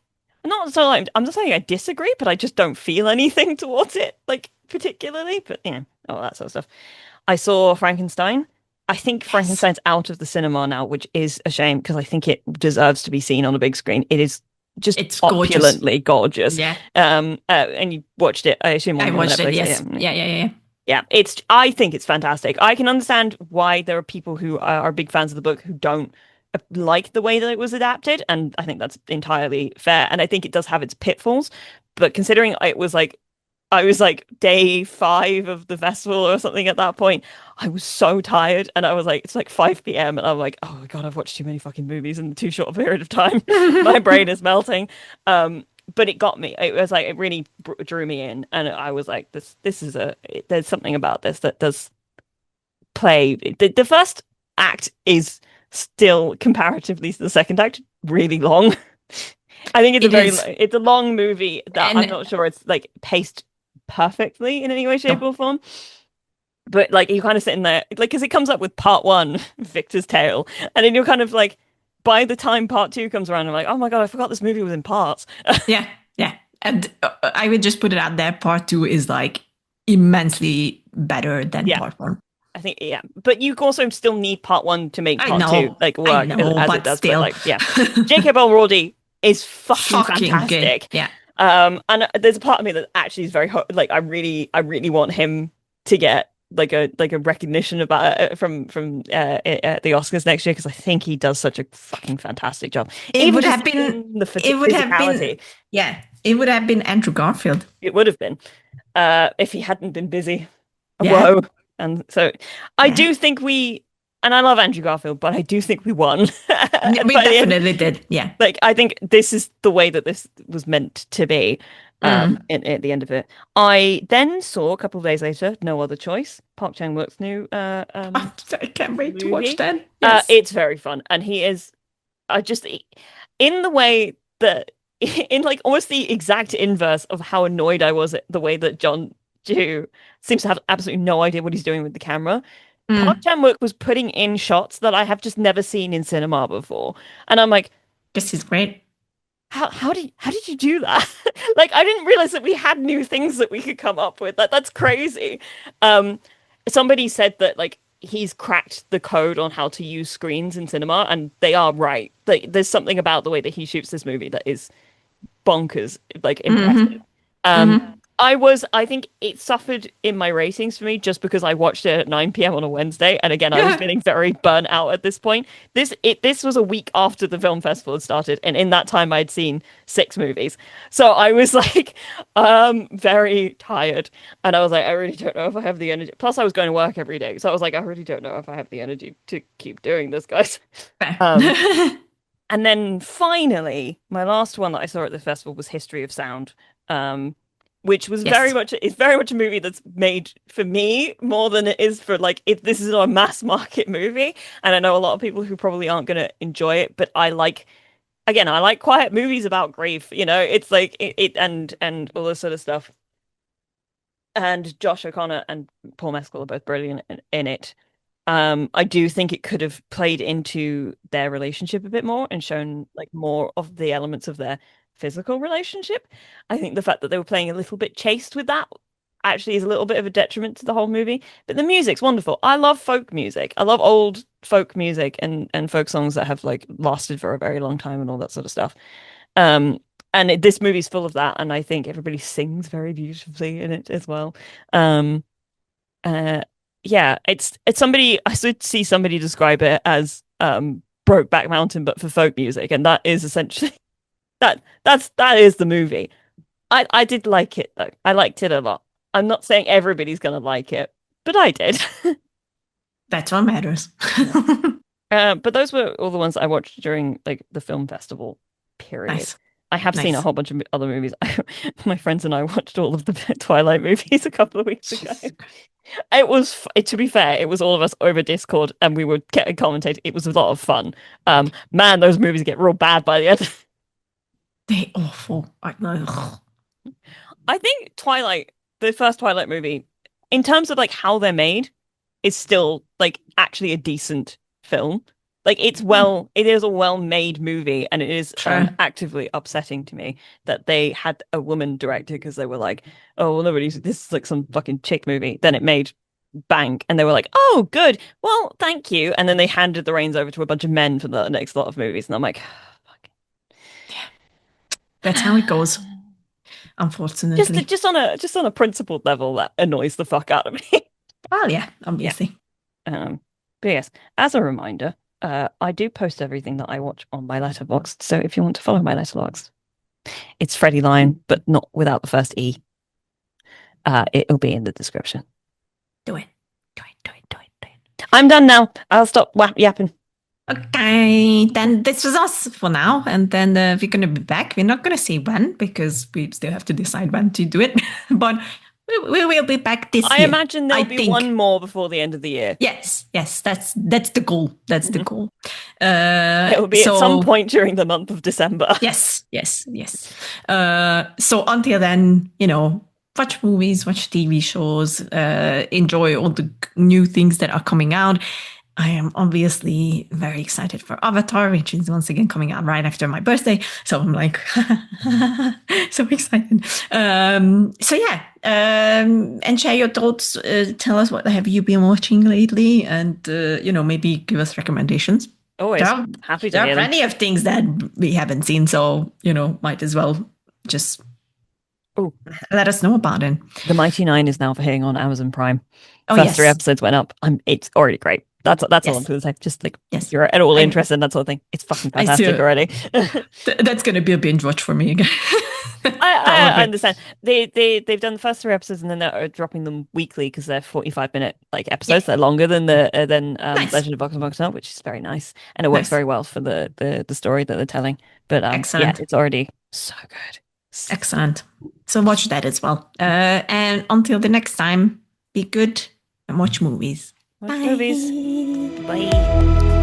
not saying I disagree, but I just don't feel anything towards it, like particularly. But all that sort of stuff. I saw Frankenstein. I think Yes. Frankenstein's out of the cinema now, which is a shame because I think it deserves to be seen on a big screen. It is just It's gorgeous. opulently gorgeous. Yeah. And you watched it, I assume, I on watched it. Netflix. Yes. Yeah, Yeah. Yeah. Yeah. yeah. I think it's fantastic. I can understand why there are people who are big fans of the book who don't like the way that it was adapted, and I think that's entirely fair. And I think it does have its pitfalls, but considering I was like day 5 of the festival or something at that point. I was so tired, and I was like, it's like 5 p.m. and I'm like, oh my God, I've watched too many fucking movies in too short a period of time. My brain is melting. But it got me. It was like it really drew me in, and I was like, this is there's something about this that does play. The first act is still comparatively to the second act really long. I think It is. it's a long movie that I'm And not sure it's like paced perfectly in any way, shape, no. or form. But like you kind of sitting there, like, because it comes up with part one, Victor's Tale, and then you're kind of like, by the time part two comes around, I'm like, oh my God, I forgot this movie was in parts. Yeah. Yeah. And I would just put it out there. Part two is like immensely better than Yeah, part one. I think, yeah. But you also still need part one to make part two like I work know, as it but does. But still. like, yeah, J.K. Rowling is fucking Fucking good. fantastic. Yeah. And there's a part of me that actually is very like I really want him to get like a recognition about it from at the Oscars next year because I think he does such a fucking fantastic job. It Even would just have been, in the it would have been, physicality, yeah, it would have been Andrew Garfield. it would have been if he hadn't been busy. Yeah. Whoa. And so I Yeah. do think and I love Andrew Garfield, but I do think we won We by the end. definitely did. Yeah. Like, I think this is the way that this was meant to be Mm. at the end of it. I then saw a couple of days later, No Other Choice, Park Chan-wook's new Oh, I can't wait to watch movie. that. Yes. It's very fun, and he is I just in the way that in like almost the exact inverse of how annoyed I was at the way that John Ju seems to have absolutely no idea what he's doing with the camera. Park Mm. Chan-wook was putting in shots that I have just never seen in cinema before, and I'm like, This is great. how did you do that? Like, I didn't realize that we had new things that we could come up with. That's crazy. Um, Somebody said that like he's cracked the code on how to use screens in cinema, and they are right. Like, there's something about the way that he shoots this movie that is bonkers, like impressive. Mm-hmm. Um, Mm-hmm. I think it suffered in my ratings for me just because I watched it at 9 p.m. on a Wednesday, and again, I was Yeah. feeling very burnt out at this point. This was a week after the film festival had started, and in that time, I'd seen 6 movies, so I was like, very tired, and I was like, I really don't know if I have the energy. Plus, I was going to work every day, so I was like, I really don't know if I have the energy to keep doing this, guys. Fair. Um, and then finally, my last one that I saw at the festival was History of Sound, which was Yes. very much a movie that's made for me more than it is for like if this is a mass market movie. And I know a lot of people who probably aren't going to enjoy it, but I like quiet movies about grief. It's like it and all this sort of stuff. And Josh O'Connor and Paul Mescal are both brilliant in it. I do think it could have played into their relationship a bit more and shown like more of the elements of their physical relationship. I think the fact that they were playing a little bit chaste with that actually is a little bit of a detriment to the whole movie. But the music's wonderful. I love folk music. I love old folk music and folk songs that have like lasted for a very long time and all that sort of stuff. Um, this movie's full of that, and I think everybody sings very beautifully in it as well. Um, uh, yeah, it's somebody I should see somebody describe it as Brokeback Mountain, but for folk music, and that is essentially that is the movie. I did like it though. I liked it a lot. I'm not saying everybody's gonna like it, but I did. That's what matters. Yeah. But those were all the ones I watched during like the film festival period. Nice. I have seen a Nice. whole bunch of other movies. My friends and I watched all of the Twilight movies a couple of weeks ago. Jesus. It was, to be fair, it was all of us over Discord, and we were getting commentating. It was a lot of fun. Man, those movies get real bad by the end. They awful. I think Twilight, the first Twilight movie, in terms of like how they're made, is still like actually a decent film. Like it is a well-made movie, and it is Sure. actively upsetting to me that they had a woman director because they were like, oh, well, nobody's, this is like some fucking chick movie. Then it made bank, and they were like, oh, good, well, thank you. And then they handed the reins over to a bunch of men for the next lot of movies, and I'm like, fuck. That's how it goes, unfortunately. Just on a principled level, that annoys the fuck out of me. Well, yeah, obviously. But yes, as a reminder, I do post everything that I watch on my Letterboxd. So if you want to follow my Letterboxd, it's Freddie Lion, but not without the first E. It'll be in the description. Do it. Do it. Do it. Do it. Do it. I'm done now. I'll stop yapping. Okay, then this was us for now. And then we're going to be back. We're not going to say when because we still have to decide when to do it. But we will be back this I year. imagine there'll be one more before the end of the year. Yes, that's the goal. That's the goal. It will be at some point during the month of December. Yes. So until then, watch movies, watch TV shows, enjoy all the new things that are coming out. I am obviously very excited for Avatar, which is once again coming out right after my birthday. So I'm like, so excited. So yeah, and share your thoughts. Tell us what have you been watching lately, and maybe give us recommendations. Always happy to There hear are them. plenty of things that we haven't seen, so might as well just let us know about it. The Mighty Nine is now hitting on Amazon Prime. Oh, First yes. 3 episodes went up. It's already great. That's all I'm going to say. Just like if you're at all interested in that sort of thing, it's fucking fantastic already. That's going to be a binge watch for me again. I understand. They've done the first 3 episodes, and then they're dropping them weekly because they're 45-minute like episodes. They're longer than Nice. Legend of Vox and Vox Now, which is very nice, and it works very well for the story that they're telling. But Excellent. it's already so good. Excellent. So watch that as well. And until the next time, be good and watch movies. Watch movies. Bye.